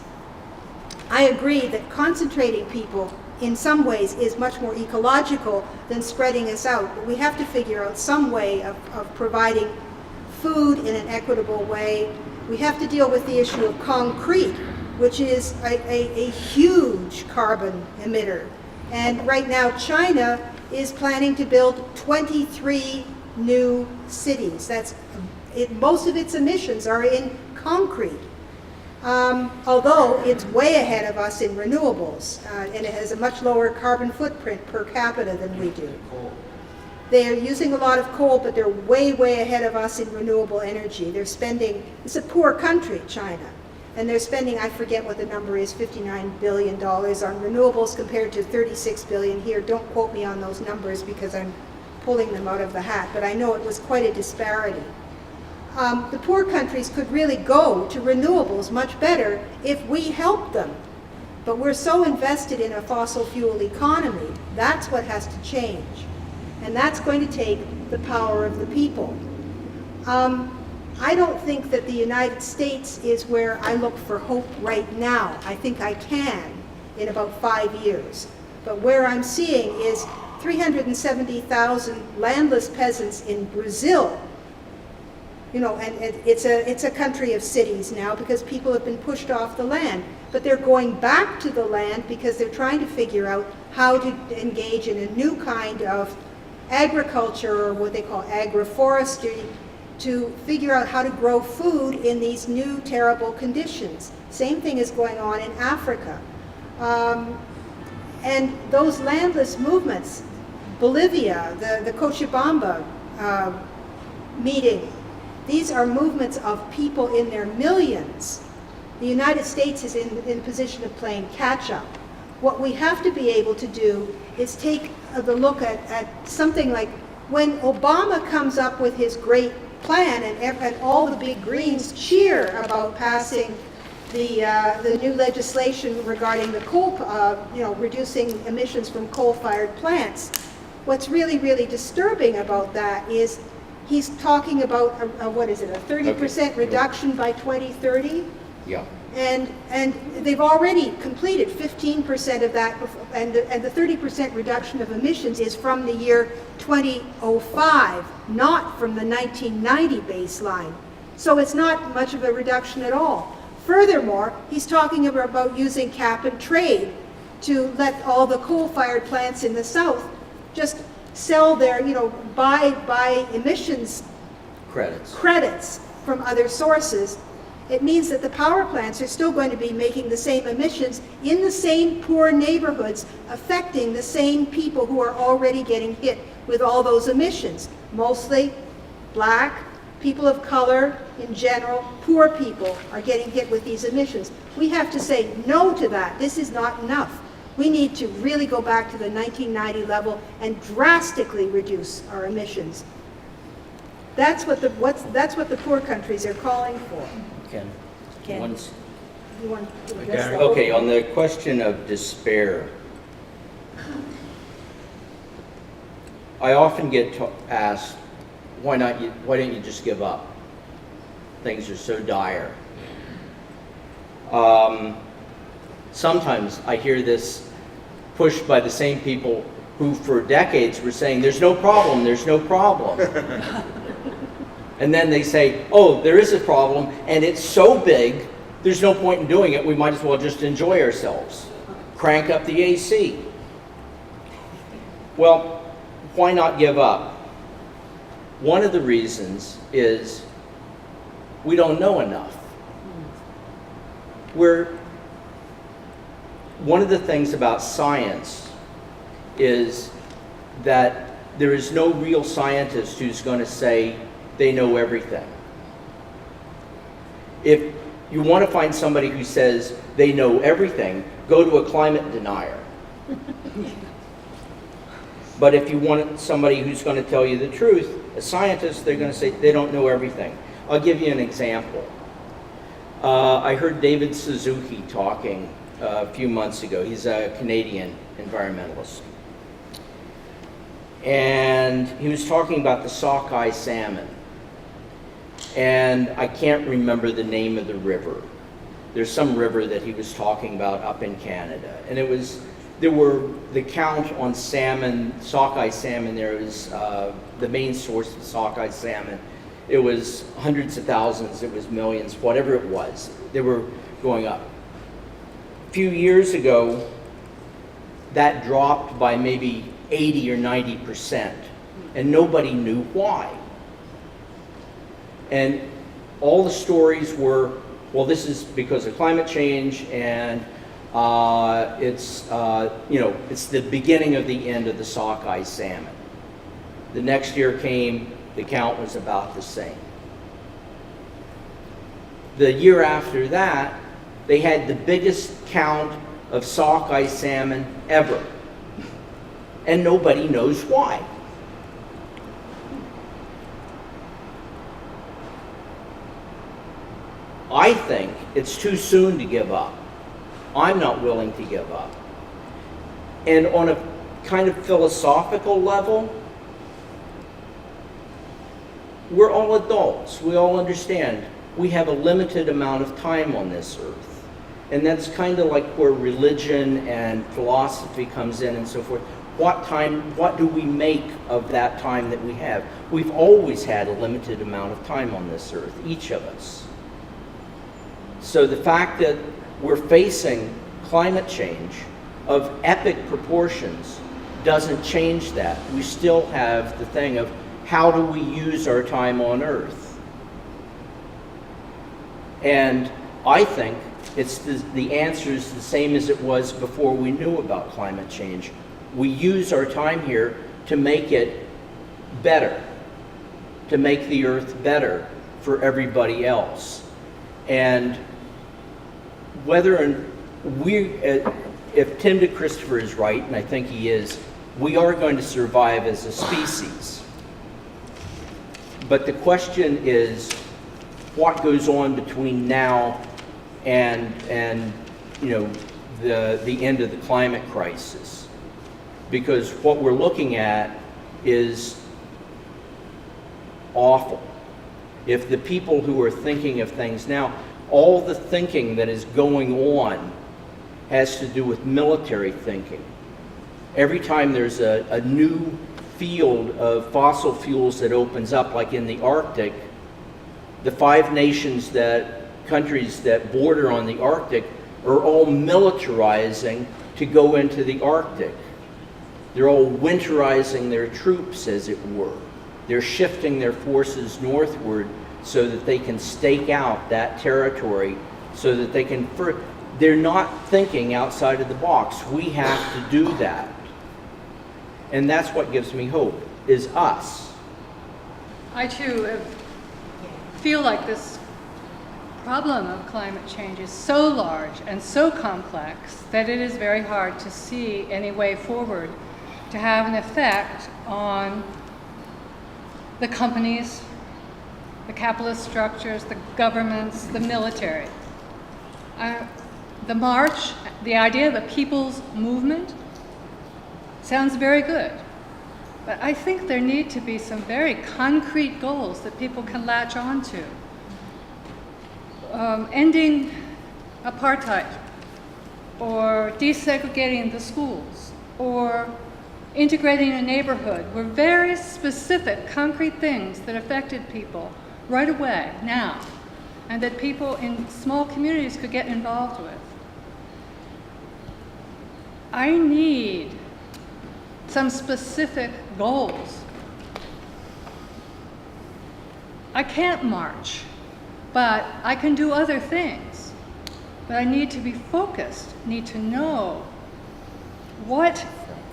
I agree that concentrating people in some ways is much more ecological than spreading us out. But we have to figure out some way of providing food in an equitable way. We have to deal with the issue of concrete, which is a huge carbon emitter. And right now China is planning to build 23 new cities. Most of its emissions are in concrete. Although it's way ahead of us in renewables, and it has a much lower carbon footprint per capita than we do. They're using a lot of coal, but they're way, way ahead of us in renewable energy. They're spending, it's a poor country, China, and they're spending, I forget what the number is, $59 billion on renewables compared to $36 billion here. Don't quote me on those numbers because I'm pulling them out of the hat, but I know it was quite a disparity. The poor countries could really go to renewables much better if we helped them. But we're so invested in a fossil fuel economy, that's what has to change. And that's going to take the power of the people. I don't think that the United States is where I look for hope right now. I think I can in about 5 years. But where I'm seeing is 370,000 landless peasants in Brazil. You know, and it's a country of cities now because people have been pushed off the land. But they're going back to the land because they're trying to figure out how to engage in a new kind of agriculture, or what they call agroforestry, to figure out how to grow food in these new terrible conditions. Same thing is going on in Africa. And those landless movements, Bolivia, the Cochabamba meeting, these are movements of people in their millions. The United States is in a position of playing catch-up. What we have to be able to do is take the look at something like when Obama comes up with his great plan and all the big greens cheer about passing the new legislation regarding the coal, reducing emissions from coal-fired plants. What's really, really disturbing about that is he's talking about a 30% reduction by 2030?
Yeah.
And they've already completed 15% of that, and the 30% reduction of emissions is from the year 2005, not from the 1990 baseline. So it's not much of a reduction at all. Furthermore, he's talking about using cap and trade to let all the coal-fired plants in the South just sell their, buy emissions credits from other sources. It means that the power plants are still going to be making the same emissions in the same poor neighborhoods, affecting the same people who are already getting hit with all those emissions. Mostly black, people of color in general, poor people are getting hit with these emissions. We have to say no to that. This is not enough. We need to really go back to the 1990 level and drastically reduce our emissions. That's what the poor countries are calling for.
Ken?
You want to address that?
Okay, on the question of despair, I often get asked, why don't you just give up? Things are so dire. Sometimes I hear this pushed by the same people who for decades were saying, there's no problem, there's no problem. And then they say, oh, there is a problem, and it's so big, there's no point in doing it, we might as well just enjoy ourselves. Crank up the AC. Well, why not give up? One of the reasons is we don't know enough. One of the things about science is that there is no real scientist who's going to say they know everything. If you want to find somebody who says they know everything, go to a climate denier. But if you want somebody who's going to tell you the truth, a scientist, they're going to say they don't know everything. I'll give you an example. I heard David Suzuki talking a few months ago. He's a Canadian environmentalist. And he was talking about the sockeye salmon. And I can't remember the name of the river. There's some river that he was talking about up in Canada. And the count on salmon, sockeye salmon, there was the main source of sockeye salmon. It was hundreds of thousands, it was millions, whatever it was. They were going up. A few years ago, that dropped by maybe 80 or 90%, and nobody knew why. And all the stories were, well, this is because of climate change, and it's the beginning of the end of the sockeye salmon. The next year came, the count was about the same. The year after that, they had the biggest count of sockeye salmon ever. And nobody knows why. I think it's too soon to give up. I'm not willing to give up. And on a kind of philosophical level, we're all adults. We all understand we have a limited amount of time on this earth. And that's kind of like where religion and philosophy comes in and so forth. What do we make of that time that we have? We've always had a limited amount of time on this earth, each of us. So the fact that we're facing climate change of epic proportions doesn't change that. We still have the thing of how do we use our time on earth? And I think the answer is the same as it was before we knew about climate change. We use our time here to make it better, to make the earth better for everybody else. And if Tim DeChristopher is right, and I think he is, we are going to survive as a species. But the question is, what goes on between now and the end of the climate crisis? Because what we're looking at is awful. If the people who are thinking of things now, all the thinking that is going on has to do with military thinking. Every time there's a new field of fossil fuels that opens up, like in the Arctic, the 5 countries that border on the Arctic are all militarizing to go into the Arctic. They're all winterizing their troops, as it were. They're shifting their forces northward so that they can stake out that territory, so that they can... They're not thinking outside of the box. We have to do that. And that's what gives me hope, is us.
I too feel like this problem of climate change is so large and so complex that it is very hard to see any way forward to have an effect on the companies, the capitalist structures, the governments, the military. The march, the idea of a people's movement, sounds very good. But I think there need to be some very concrete goals that people can latch on to. Ending apartheid, or desegregating the schools, or integrating a neighborhood were very specific, concrete things that affected people right away, now, and that people in small communities could get involved with. I need some specific goals I can't march, but I can do other things. But I need to be focused, need to know what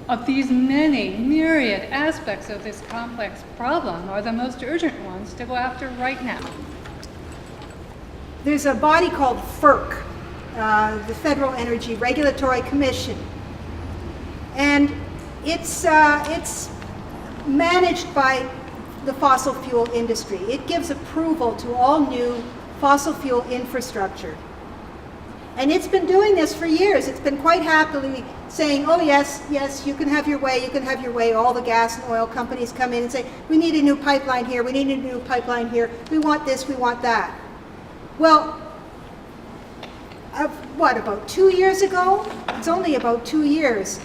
of these many myriad aspects of this complex problem are the most urgent ones to go after right now.
There's a body called FERC, the Federal Energy Regulatory Commission, and it's managed by the fossil fuel industry. It gives approval to all new fossil fuel infrastructure. And it's been doing this for years. It's been quite happily saying, oh yes, yes, you can have your way, you can have your way. All the gas and oil companies come in and say, we need a new pipeline here, we need a new pipeline here, we want this, we want that. Well, what, about 2 years ago? It's only about 2 years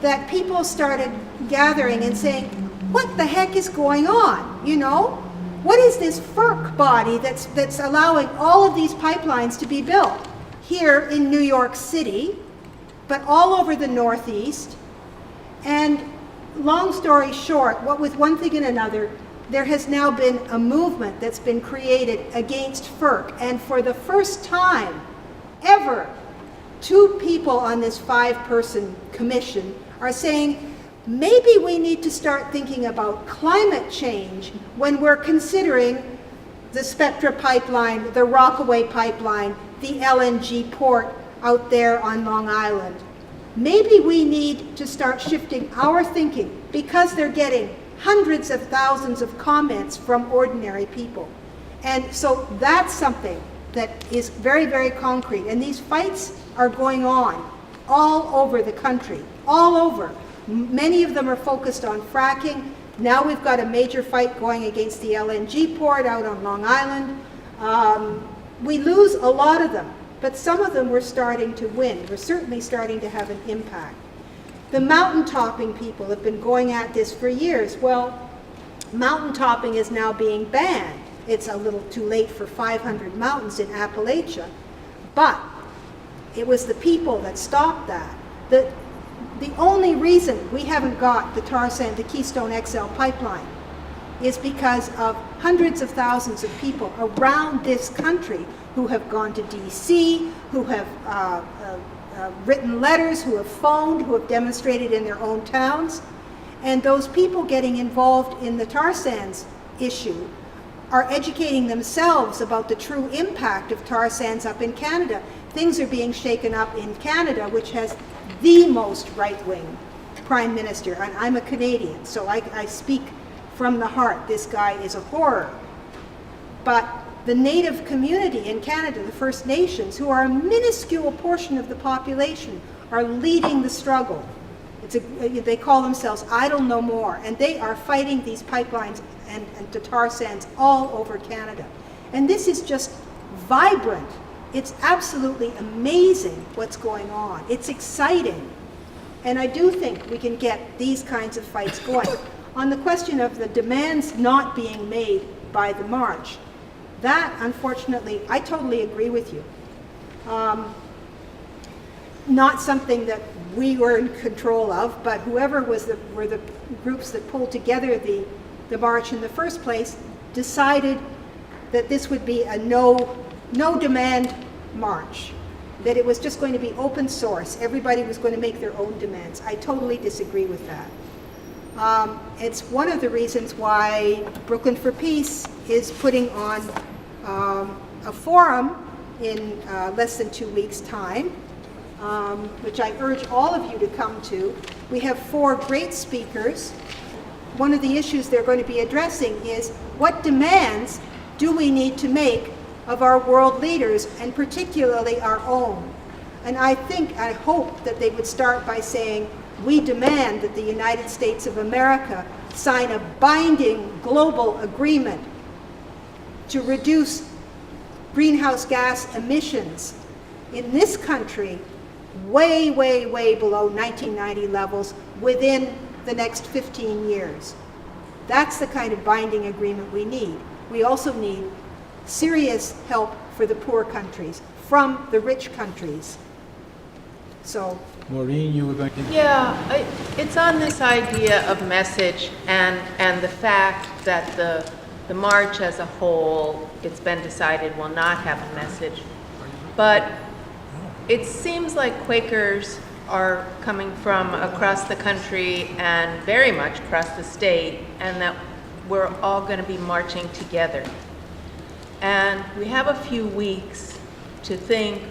that people started gathering and saying, what the heck is going on, you know? What is this FERC body that's allowing all of these pipelines to be built here in New York City, but all over the Northeast? And long story short, what with one thing and another, there has now been a movement that's been created against FERC. And for the first time ever, 2 people on this 5-person commission are saying, maybe we need to start thinking about climate change when we're considering the Spectra pipeline, the Rockaway pipeline, the LNG port out there on Long Island. Maybe we need to start shifting our thinking, because they're getting hundreds of thousands of comments from ordinary people. And so that's something that is very, very concrete. And these fights are going on all over the country, all over. Many of them are focused on fracking. Now we've got a major fight going against the LNG port out on Long Island. We lose a lot of them, but some of them we're starting to win. We're certainly starting to have an impact. The mountaintopping people have been going at this for years. Well, mountaintopping is now being banned. It's a little too late for 500 mountains in Appalachia, but it was the people that stopped that. The only reason we haven't got the tar sand, the Keystone XL pipeline, is because of hundreds of thousands of people around this country who have gone to DC, who have written letters, who have phoned, who have demonstrated in their own towns. And those people getting involved in the tar sands issue are educating themselves about the true impact of tar sands up in Canada. Things are being shaken up in Canada, which has the most right-wing prime minister. And I'm a Canadian, so I speak from the heart. This guy is a horror. But the Native community in Canada, the First Nations, who are a minuscule portion of the population, are leading the struggle. They call themselves Idle No More, and they are fighting these pipelines and the tar sands all over Canada. And this is just vibrant. It's absolutely amazing what's going on. It's exciting. And I do think we can get these kinds of fights going. On the question of the demands not being made by the march, that, unfortunately, I totally agree with you. Not something that we were in control of, but whoever were the groups that pulled together the march in the first place decided that this would be a no demand march, that it was just going to be open source. Everybody was going to make their own demands. I totally disagree with that. It's one of the reasons why Brooklyn for Peace is putting on a forum in less than 2 weeks' time, which I urge all of you to come to. We have 4 great speakers. One of the issues they're going to be addressing is what demands do we need to make of our world leaders, and particularly our own. And I hope that they would start by saying, we demand that the United States of America sign a binding global agreement to reduce greenhouse gas emissions in this country way, way, way below 1990 levels within the next 15 years. That's the kind of binding agreement we need. We also need serious help for the poor countries from the rich countries. So,
Maureen, you were going to...
Yeah, it's on this idea of message and the fact that the the march as a whole, it's been decided, will not have a message. But it seems like Quakers are coming from across the country and very much across the state, and that we're all going to be marching together. And we have a few weeks to think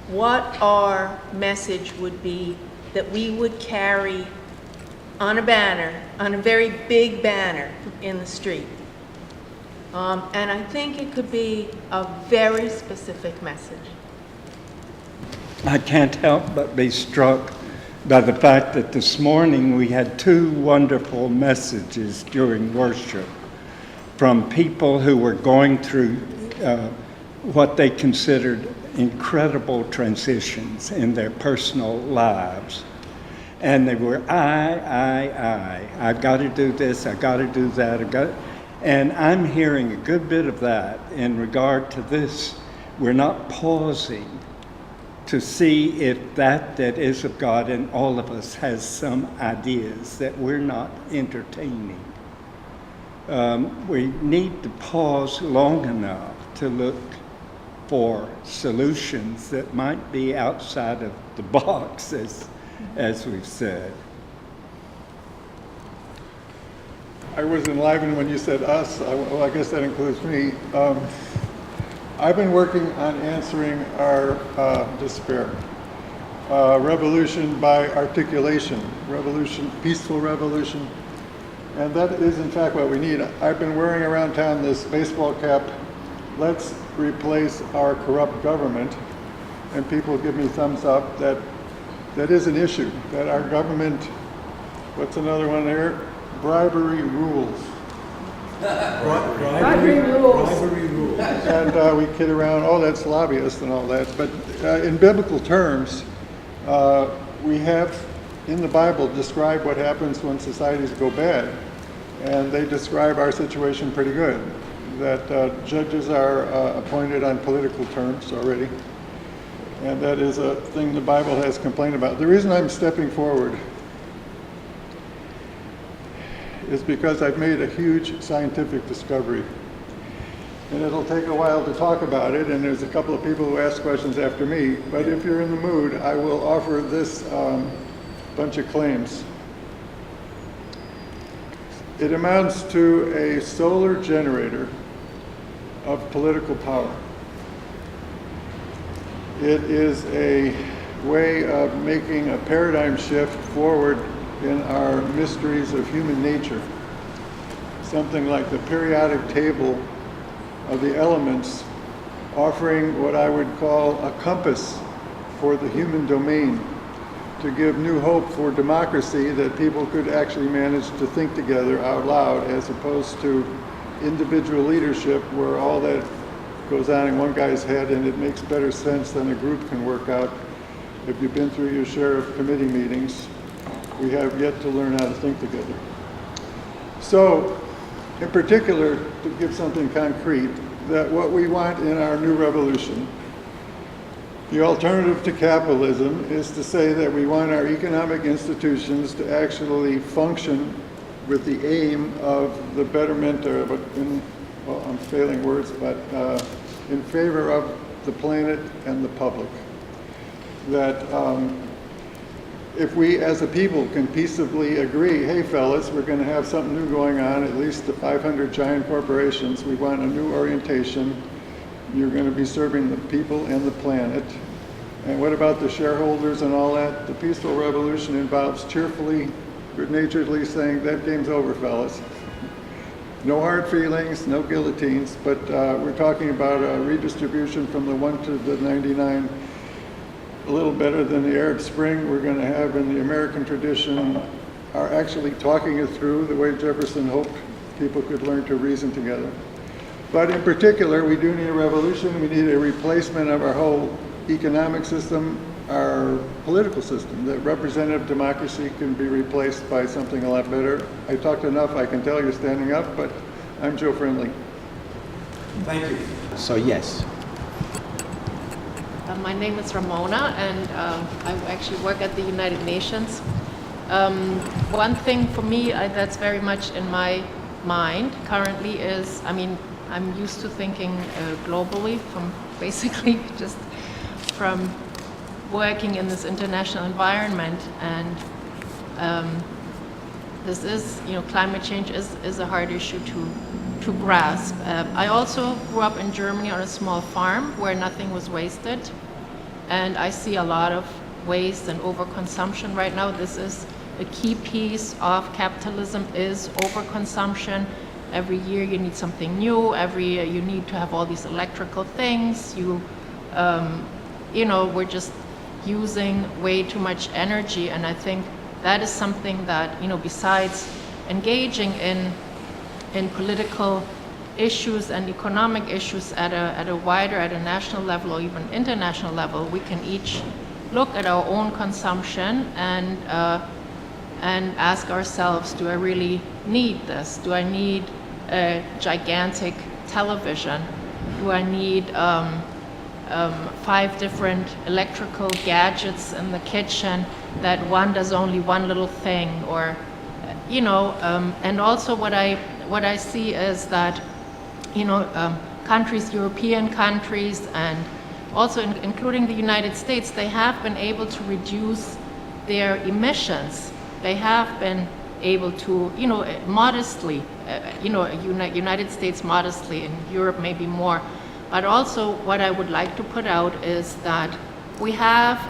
what our message would be that we would carry on a banner, on a very big banner in the street. And I think it could be a very specific message.
I can't help but be struck by the fact that this morning we had two wonderful messages during worship from people who were going through what they considered incredible transitions in their personal lives. And they were, I've got to do this, I've got to do that, and I'm hearing a good bit of that in regard to this. We're not pausing to see if that is of God in all of us has some ideas that we're not entertaining. We need to pause long enough to look for solutions that might be outside of the box, as we've said.
I was enlivened when you said us. Well, I guess that includes me. I've been working on answering our despair. Revolution by articulation, revolution, peaceful revolution. And that is in fact what we need. I've been wearing around town this baseball cap, let's replace our corrupt government. And people give me thumbs up that is an issue, that our government, what's another one there? Bribery rules.
Bribery rules. Bribery rules.
And we kid around, oh, that's lobbyists and all that. But in biblical terms, we have in the Bible described what happens when societies go bad. And they describe our situation pretty good. That judges are appointed on political terms already. And that is a thing the Bible has complained about. The reason I'm stepping forward is because I've made a huge scientific discovery. And it'll take a while to talk about it, and there's a couple of people who ask questions after me, but if you're in the mood, I will offer this bunch of claims. It amounts to a solar generator of political power. It is a way of making a paradigm shift forward in our mysteries of human nature. Something like the periodic table of the elements, offering what I would call a compass for the human domain, to give new hope for democracy, that people could actually manage to think together out loud, as opposed to individual leadership where all that goes on in one guy's head and it makes better sense than a group can work out. If you've been through your share of committee meetings, we have yet to learn how to think together. So, in particular, to give something concrete, that what we want in our new revolution, the alternative to capitalism, is to say that we want our economic institutions to actually function with the aim of the betterment, well, I'm failing words, but in favor of the planet and the public. That if we as a people can peaceably agree, hey fellas, we're going to have something new going on, at least the 500 giant corporations, we want a new orientation, you're going to be serving the people and the planet. And what about the shareholders and all that? The peaceful revolution involves cheerfully, good-naturedly saying, that game's over, fellas. No hard feelings, no guillotines, but we're talking about a redistribution from the 1 to the 99, a little better than the Arab Spring. We're going to have, in the American tradition, are actually talking it through the way Jefferson hoped people could learn to reason together. But in particular, we do need a revolution. We need a replacement of our whole economic system, our political system. That representative democracy can be replaced by something a lot better. I talked enough, I can tell you're standing up, but I'm Joe Friendly.
Thank you.
So yes.
My name is Ramona, and I actually work at the United Nations. One thing for me that's very much in my mind currently is, I mean, I'm used to thinking globally from basically just from working in this international environment, and this is, you know, climate change is a hard issue to grasp. I also grew up in Germany on a small farm where nothing was wasted, and I see a lot of waste and overconsumption right now. This is a key piece of capitalism, is overconsumption. Every year you need something new. Every year you need to have all these electrical things. You know, we're just using way too much energy, and I think that is something that, you know, besides engaging in political issues and economic issues at a wider, at a national level or even international level, we can each look at our own consumption and ask ourselves, do I really need this? Do I need a gigantic television? Do I need 5 different electrical gadgets in the kitchen that one does only one little thing? Or, you know, and also what I see is that, you know, countries, European countries, and also including the United States, they have been able to reduce their emissions. They have been able to, you know, modestly, you know, United States modestly, in Europe maybe more. But also what I would like to put out is that we have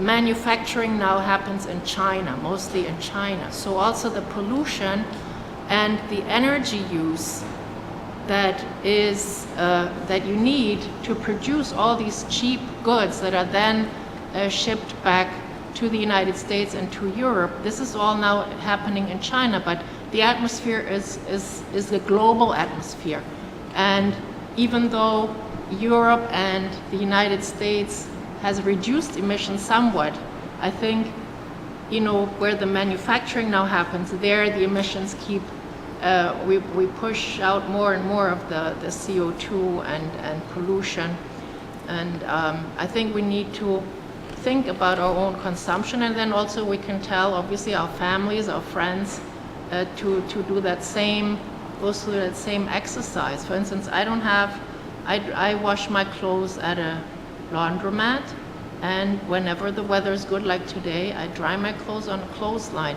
manufacturing now happens in China, mostly in China. So also the pollution and the energy use that is that you need to produce all these cheap goods that are then shipped back to the United States and to Europe. This is all now happening in China, but the atmosphere is the global atmosphere. And even though Europe and the United States has reduced emissions somewhat, I think, you know, where the manufacturing now happens, there the emissions keep, we push out more and more of the CO2 and pollution. And I think we need to think about our own consumption, and then also we can tell, obviously, our families, our friends, to do that same, go through that same exercise. For instance, I wash my clothes at a laundromat, and whenever the weather is good, like today, I dry my clothes on a clothesline.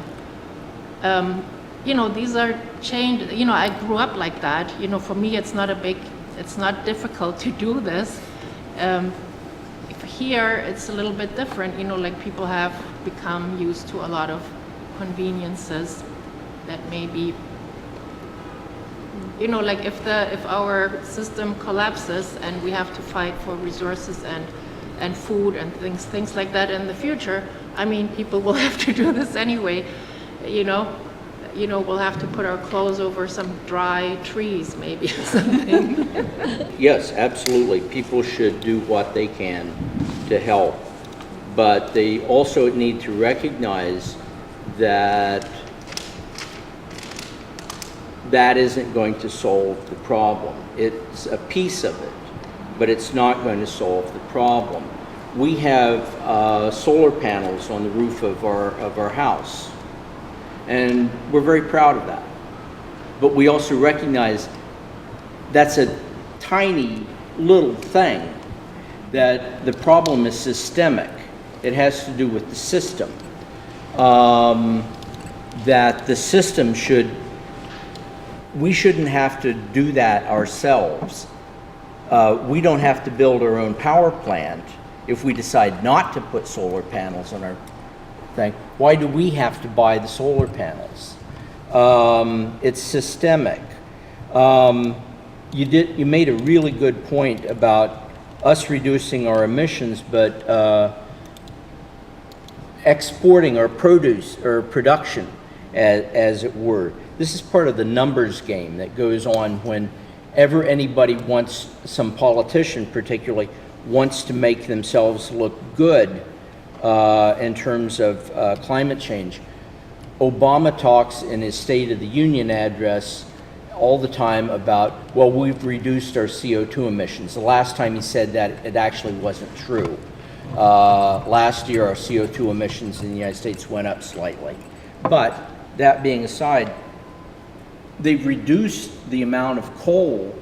You know, these are changed. You know, I grew up like that. You know, for me, it's not difficult to do this. Here, it's a little bit different. You know, like people have become used to a lot of conveniences that maybe, you know, like if our system collapses and we have to fight for resources and food and things like that in the future, I mean, people will have to do this anyway. You know, we'll have to put our clothes over some dry trees, maybe, or something.
Yes, absolutely. People should do what they can to help, but they also need to recognize that that isn't going to solve the problem. It's a piece of it, but it's not going to solve the problem. We have solar panels on the roof of our house, and we're very proud of that. But we also recognize that's a tiny little thing, that the problem is systemic. It has to do with the system. That the system we shouldn't have to do that ourselves. We don't have to build our own power plant if we decide not to put solar panels on our thing. Why do we have to buy the solar panels? It's systemic. You made a really good point about us reducing our emissions, but exporting our produce or production, as it were. This is part of the numbers game that goes on whenever anybody wants, some politician particularly, wants to make themselves look good in terms of climate change. Obama talks in his State of the Union address all the time about, well, we've reduced our CO2 emissions. The last time he said that, it actually wasn't true. Last year, our CO2 emissions in the United States went up slightly. But that being aside, they've reduced the amount of coal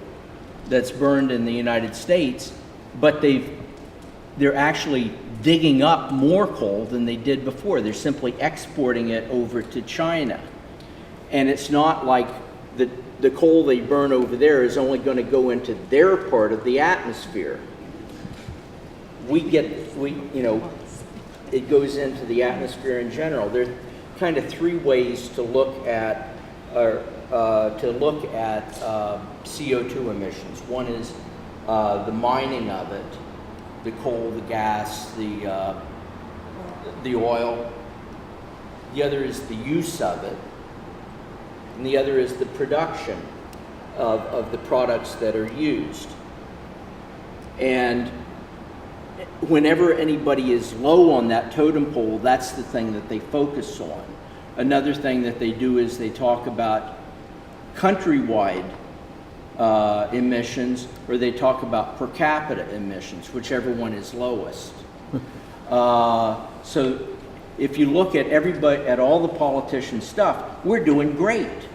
that's burned in the United States, but they're actually digging up more coal than they did before. They're simply exporting it over to China. And it's not like the coal they burn over there is only going to go into their part of the atmosphere. It goes into the atmosphere in general. There's kind of three ways to look at CO2 emissions. One is the mining of it, the coal, the gas, the oil. The other is the use of it, and the other is the production of the products that are used. And whenever anybody is low on that totem pole, that's the thing that they focus on. Another thing that they do is they talk about countrywide emissions, or they talk about per capita emissions, whichever one is lowest. So if you look at at all the politician stuff, we're doing great.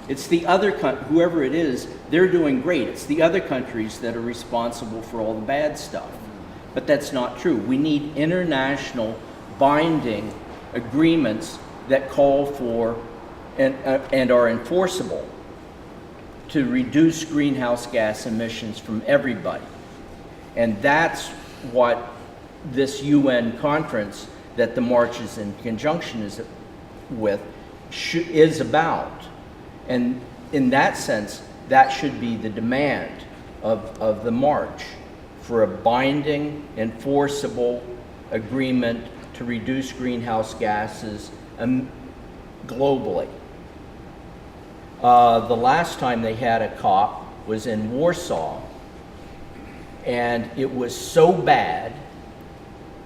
It's the other whoever it is, they're doing great. It's the other countries that are responsible for all the bad stuff. But that's not true. We need international binding agreements that call for and are enforceable to reduce greenhouse gas emissions from everybody. And that's what this UN conference that the march is in conjunction with is about. And in that sense, that should be the demand of the march, for a binding, enforceable agreement to reduce greenhouse gases globally. The last time they had a COP was in Warsaw, and it was so bad,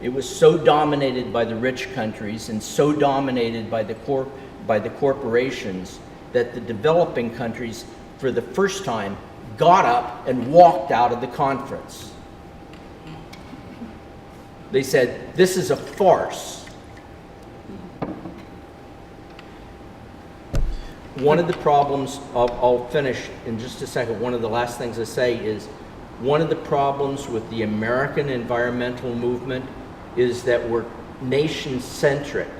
it was so dominated by the rich countries and so dominated by the corporations that the developing countries, for the first time, got up and walked out of the conference. They said, "This is a farce." One of the problems, I'll finish in just a second, one of the last things I say is, one of the problems with the American environmental movement is that we're nation-centric.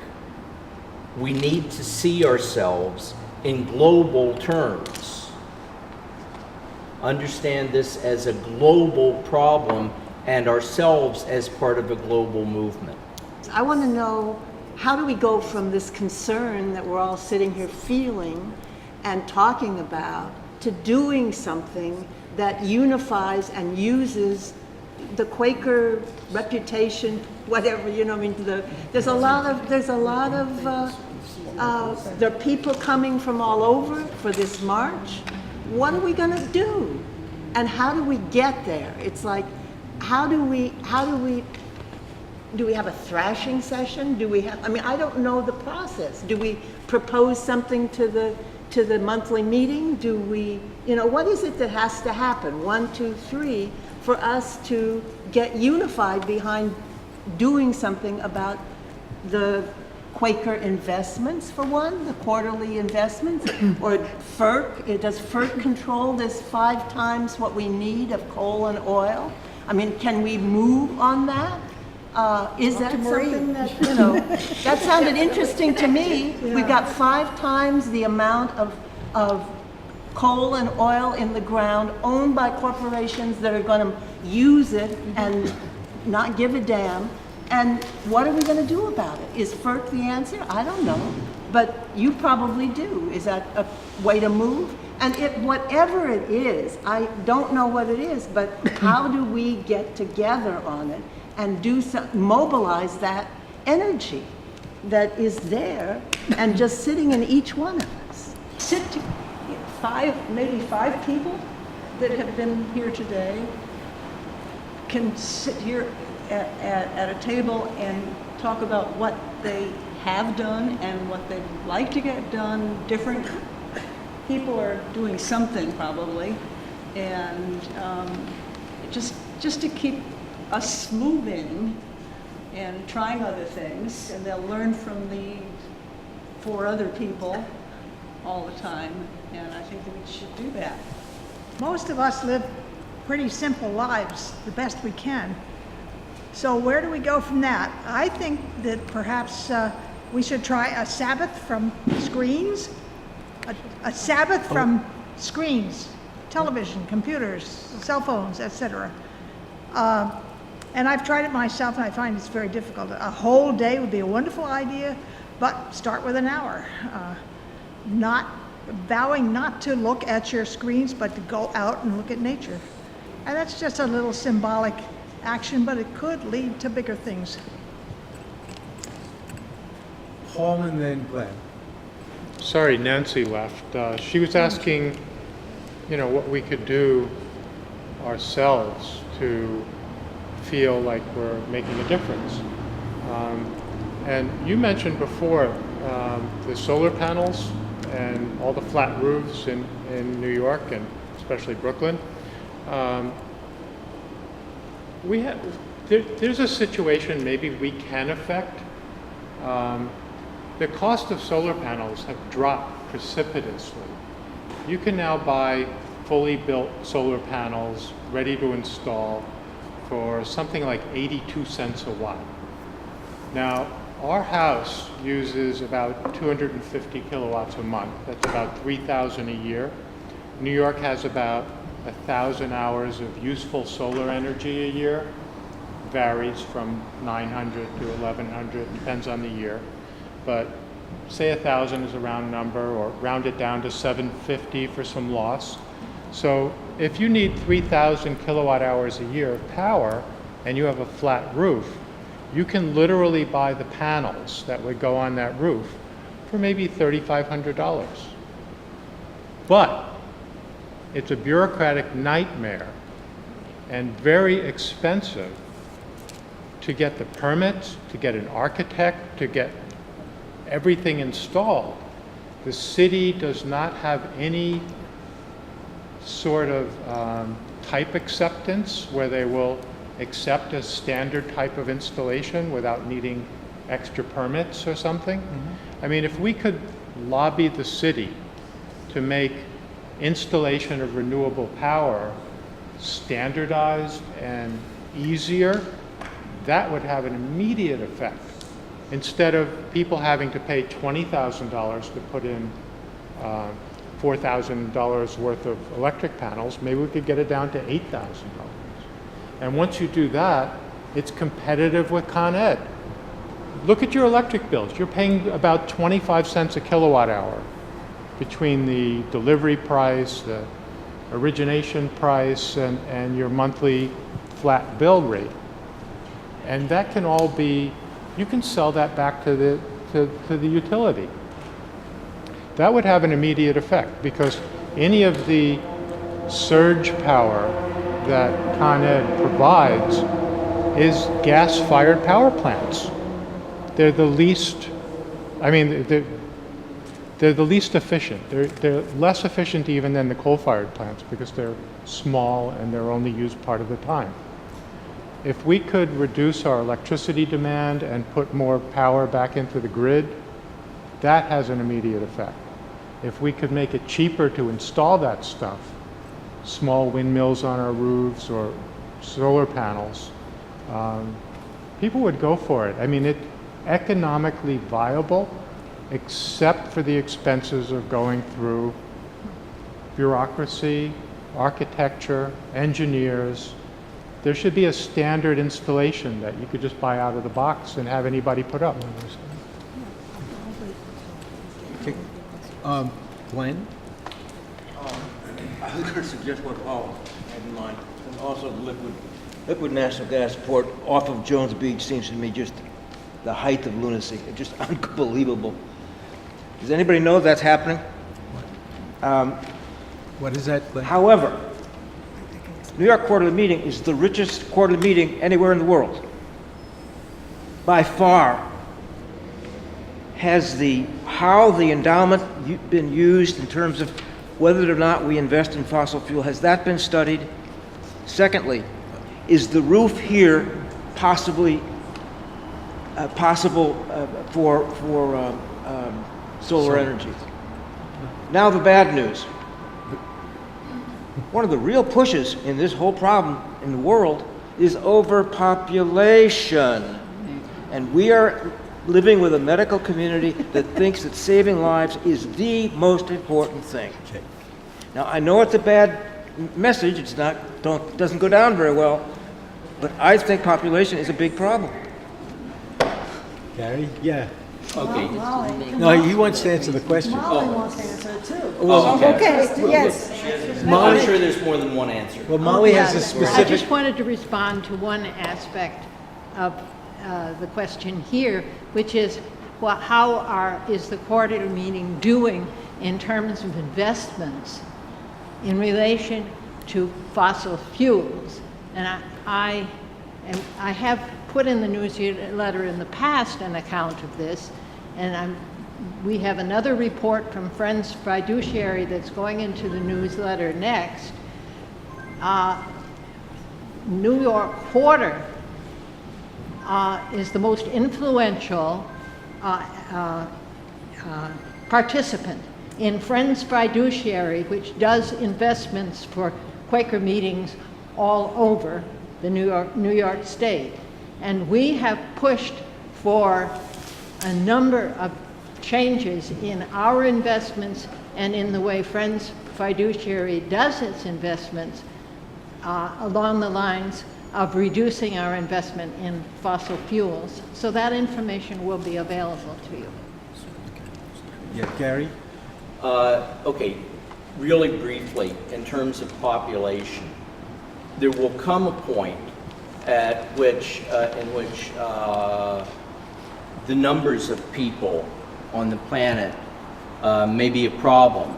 We need to see ourselves in global terms. Understand this as a global problem and ourselves as part of a global movement.
I want to know, how do we go from this concern that we're all sitting here feeling and talking about to doing something that unifies and uses the Quaker reputation, whatever, you know, I mean, there's a lot of there are people coming from all over for this march. What are we going to do? And how do we get there? It's like, do we have a thrashing session? Do we have, I mean, I don't know the process. Do we propose something to the monthly meeting? Do we, you know, what is it that has to happen? 1, 2, 3, for us to get unified behind doing something about the Quaker investments, for one, the quarterly investments, or FERC, does FERC control this 5 times what we need of coal and oil? I mean, can we move on that? Is that something that, you know, that sounded interesting to me. Yeah. We've got 5 times the amount of coal and oil in the ground owned by corporations that are going to use it and not give a damn. And what are we going to do about it? Is FERC the answer? I don't know. But you probably do. Is that a way to move? And whatever it is, I don't know what it is, but how do we get together on it and mobilize that energy that is there and just sitting in each one of us?
Maybe five people that have been here today can sit here at a table and talk about what they have done and what they'd like to get done. Different people are doing something probably, and just to keep us moving and trying other things, and they'll learn from the 4 other people
all the time, and I think that we should do that.
Most of us live pretty simple lives, the best we can. So where do we go from that? I think that perhaps we should try a Sabbath from screens, a Sabbath from screens, television, computers, cell phones, etc. And I've tried it myself, and I find it's very difficult. A whole day would be a wonderful idea, but start with an hour. Vowing not to look at your screens, but to go out and look at nature. And that's just a little symbolic action, but it could lead to bigger things.
Paul and then Glenn.
Sorry, Nancy left. She was asking, what we could do ourselves to feel like we're making a difference. And you mentioned before the solar panels and all the flat roofs in New York and especially Brooklyn. There's a situation maybe we can affect. The cost of solar panels have dropped precipitously. You can now buy fully built solar panels ready to install for something like 82 cents a watt. Now, our house uses about 250 kilowatts a month. That's about 3,000 a year. New York has about 1,000 hours of useful solar energy a year. Varies from 900 to 1,100, depends on the year. But say 1,000 is a round number, or round it down to 750 for some loss. So if you need 3,000 kilowatt hours a year of power and you have a flat roof, you can literally buy the panels that would go on that roof for maybe $3,500. But it's a bureaucratic nightmare and very expensive to get the permits, to get an architect, to get everything installed. The city does not have any sort of type acceptance where they will accept a standard type of installation without needing extra permits or something. Mm-hmm. I mean, if we could lobby the city to make installation of renewable power standardized and easier, that would have an immediate effect. Instead of people having to pay $20,000 to put in $4,000 worth of electric panels, maybe we could get it down to $8,000. And once you do that, it's competitive with Con Ed. Look at your electric bills. You're paying about 25 cents a kilowatt hour between the delivery price, the origination price, and your monthly flat bill rate. And that can all be, you can sell that back to the utility. That would have an immediate effect, because any of the surge power that Con Ed provides is gas-fired power plants. They're the least, they're the least efficient. They're less efficient even than the coal-fired plants because they're small and they're only used part of the time. If we could reduce our electricity demand and put more power back into the grid, that has an immediate effect. If we could make it cheaper to install that stuff, small windmills on our roofs or solar panels, people would go for it. I mean, it's economically viable, except for the expenses of going through bureaucracy, architecture, engineers. There should be a standard installation that you could just buy out of the box and have anybody put up.
Okay. Glenn?
I was going to suggest what Paul had in mind. And also liquid natural gas port off of Jones Beach seems to me just the height of lunacy. It's just unbelievable. Does anybody know that's happening?
What is that, Glenn?
However, New York Quarterly Meeting is the richest quarterly meeting anywhere in the world. By far. Has how the endowment been used in terms of whether or not we invest in fossil fuel, has that been studied? Secondly, is the roof here possible for solar energy? Now the bad news. One of the real pushes in this whole problem in the world is overpopulation. And we are living with a medical community that thinks that saving lives is the most important thing. Now, I know it's a bad message, doesn't go down very well, but I think population is a big problem.
Gary? Yeah.
Okay.
No, he wants to answer the question.
Molly wants to answer it too.
Well,
Okay, yes.
I'm sure there's more than one answer.
Well, Molly has a
I
specific...
just wanted to respond to one aspect of the question here, which is, well, how is the quarterly meeting doing in terms of investments in relation to fossil fuels? And I have put in the newsletter in the past an account of this, and we have another report from Friends Fiduciary that's going into the newsletter next. New York Quarter is the most influential participant in Friends Fiduciary, which does investments for Quaker meetings all over the New York State. And we have pushed for a number of changes in our investments and in the way Friends Fiduciary does its investments along the lines of reducing our investment in fossil fuels. So that information will be available to you.
Yeah, Gary?
Okay, really briefly, in terms of population, there will come a point at which, in which the numbers of people on the planet may be a problem.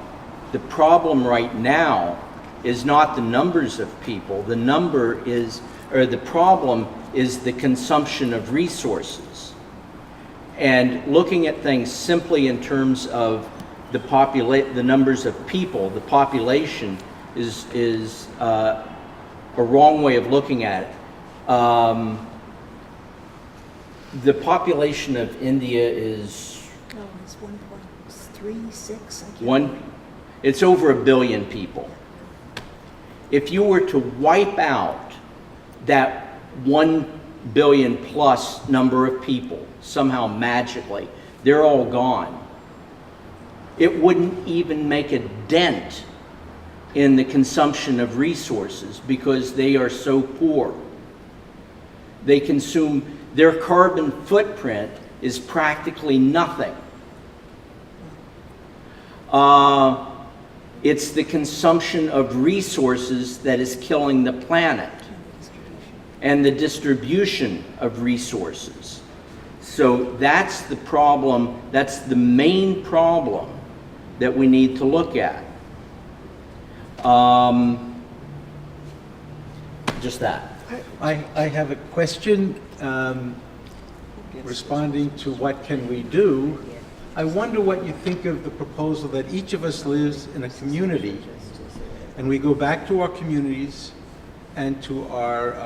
The problem right now is not the numbers of people. The problem is the consumption of resources. And looking at things simply in terms of the numbers of people, the population is a wrong way of looking at it. The population of India is
it's 1.36.
it's over 1 billion people. If you were to wipe out that 1 billion plus number of people somehow magically, they're all gone. It wouldn't even make a dent in the consumption of resources because they are so poor. They consume, their carbon footprint is practically nothing. It's the consumption of resources that is killing the planet and the distribution of resources. So that's the problem, that's the main problem that we need to look at. Just that.
I have a question responding to what can we do. I wonder what you think of the proposal that each of us lives in a community, and we go back to our communities and to our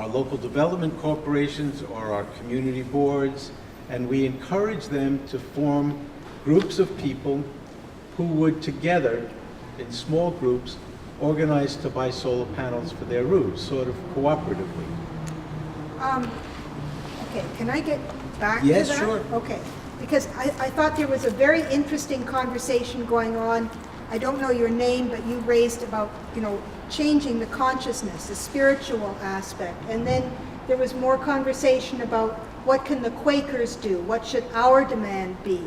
local development corporations or our community boards, and we encourage them to form groups of people who would together, in small groups, organize to buy solar panels for their roofs, sort of cooperatively.
Okay, can I get back to that?
Yes, sure.
Okay, because I thought there was a very interesting conversation going on. I don't know your name, but you raised about, changing the consciousness, the spiritual aspect. And then there was more conversation about what can the Quakers do? What should our demand be?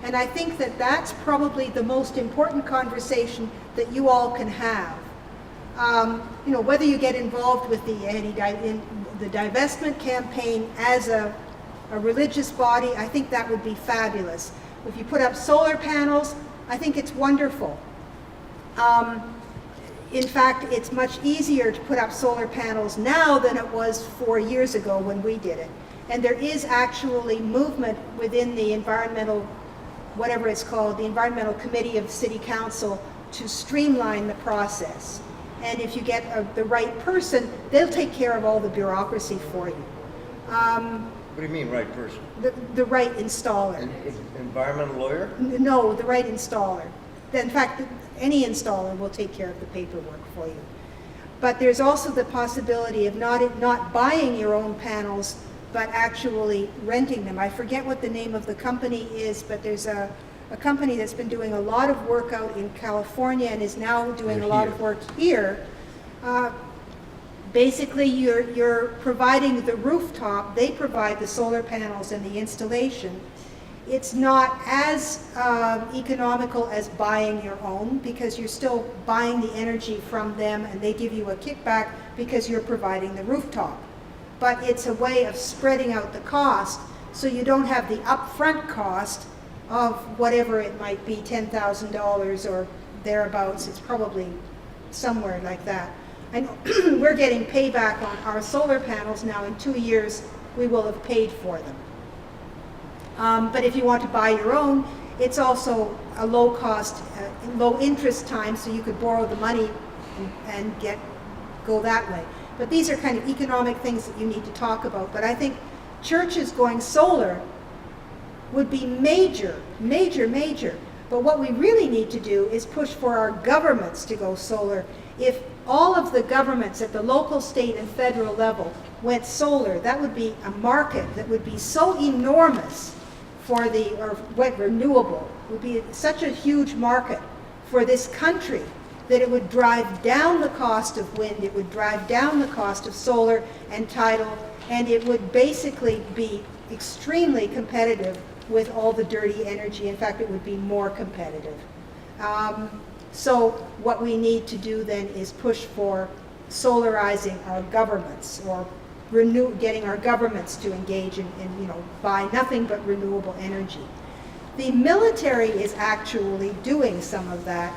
And I think that that's probably the most important conversation that you all can have. Whether you get involved with the divestment campaign as a religious body, I think that would be fabulous. If you put up solar panels, I think it's wonderful. In fact, it's much easier to put up solar panels now than it was 4 years ago when we did it. And there is actually movement within the environmental, whatever it's called, the Environmental Committee of the City Council to streamline the process. And if you get the right person, they'll take care of all the bureaucracy for you.
What do you mean, right person?
The right installer.
Environmental lawyer?
No, the right installer. In fact, any installer will take care of the paperwork for you. But there's also the possibility of not buying your own panels, but actually renting them. I forget what the name of the company is, but there's a company that's been doing a lot of work out in California and is now doing a lot of work here. Basically, you're providing the rooftop, they provide the solar panels and the installation. It's not as economical as buying your own, because you're still buying the energy from them and they give you a kickback because you're providing the rooftop. But it's a way of spreading out the cost so you don't have the upfront cost of whatever it might be, $10,000 or thereabouts. It's probably somewhere like that. And we're getting payback on our solar panels now. In 2 years, we will have paid for them. But if you want to buy your own, it's also a low cost, low interest time, so you could borrow the money and go that way. But these are kind of economic things that you need to talk about. But I think churches going solar would be major, major, major. But what we really need to do is push for our governments to go solar. If all of the governments at the local, state, and federal level went solar, that would be a market that would be so enormous for went renewable. It would be such a huge market for this country that it would drive down the cost of wind, it would drive down the cost of solar and tidal, and it would basically be extremely competitive with all the dirty energy. In fact, it would be more competitive. So what we need to do then is push for solarizing our governments, or getting our governments to engage in buy nothing but renewable energy. The military is actually doing some of that.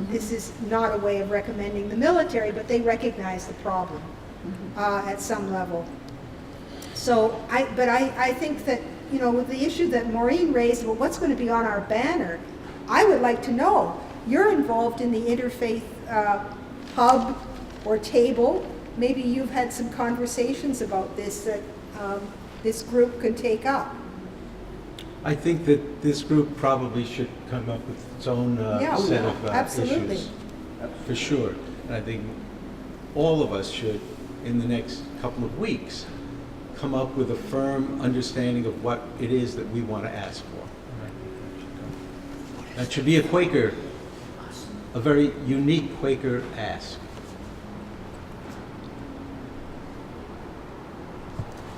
This is not a way of recommending the military, but they recognize the problem at some level. So I think that, with the issue that Maureen raised, well, what's going to be on our banner, I would like to know. You're involved in the interfaith hub or table. Maybe you've had some conversations about this that this group could take up.
I think that this group probably should come up with its own set of issues, for sure. And I think all of us should, in the next couple of weeks, come up with a firm understanding of what it is that we want to ask for. That should be a Quaker, a very unique Quaker ask.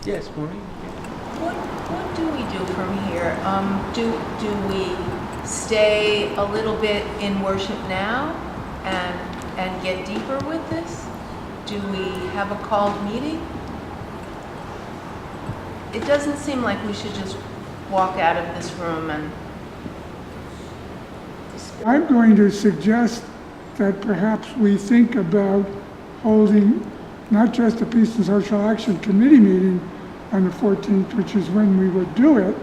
Yes, Maureen?
What do we do from here? Do we stay a little bit in worship now and get deeper with this? Do we have a called meeting? It doesn't seem like we should just walk out of this room and...
I'm going to suggest that perhaps we think about holding not just a Peace and Social Action Committee meeting on the 14th, which is when we would do it,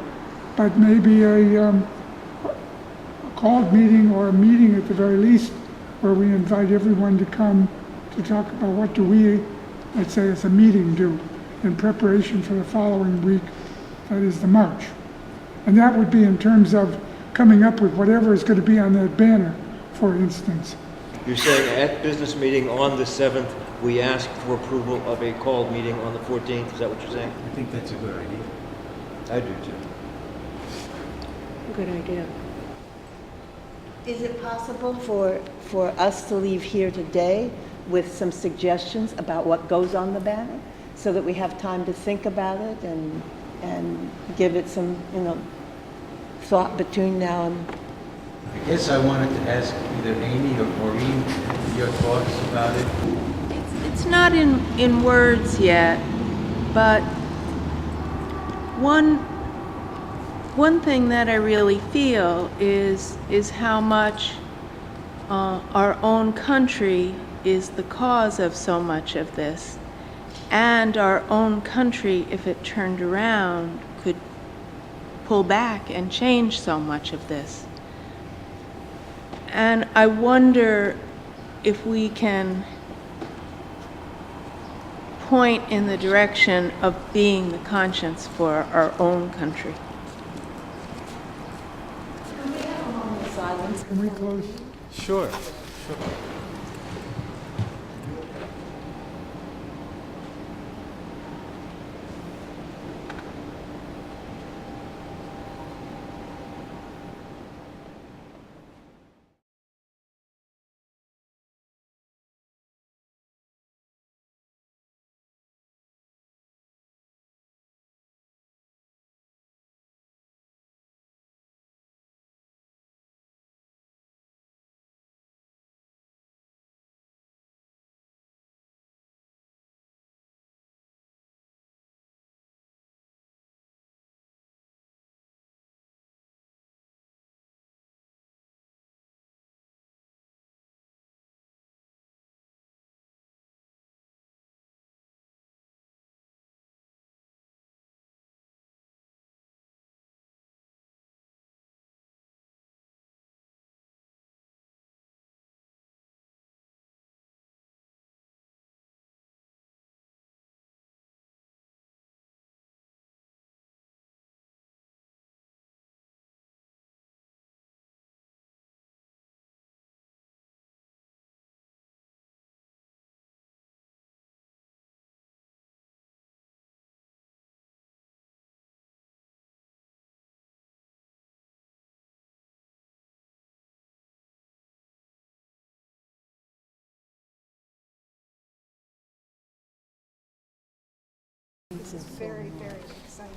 but maybe a called meeting, or a meeting at the very least, where we invite everyone to come to talk about what do we, let's say as a meeting, do in preparation for the following week, that is the march. And that would be in terms of coming up with whatever is going to be on that banner, for instance.
You're saying at business meeting on the 7th, we ask for approval of a called meeting on the 14th? Is that what you're saying?
I think that's a good idea.
I do too.
Good idea. Is it possible for us to leave here today with some suggestions about what goes on the banner, so that we have time to think about it and give it some, thought between now and...
I guess I wanted to ask either Amy or Maureen your thoughts about it.
It's not in words yet, but one thing that I really feel is how much our own country is the cause of so much of this. And our own country, if it turned around, could pull back and change so much of this. And I wonder if we can point in the direction of being the conscience for our own country.
Can we close?
Sure.
This is very, very exciting.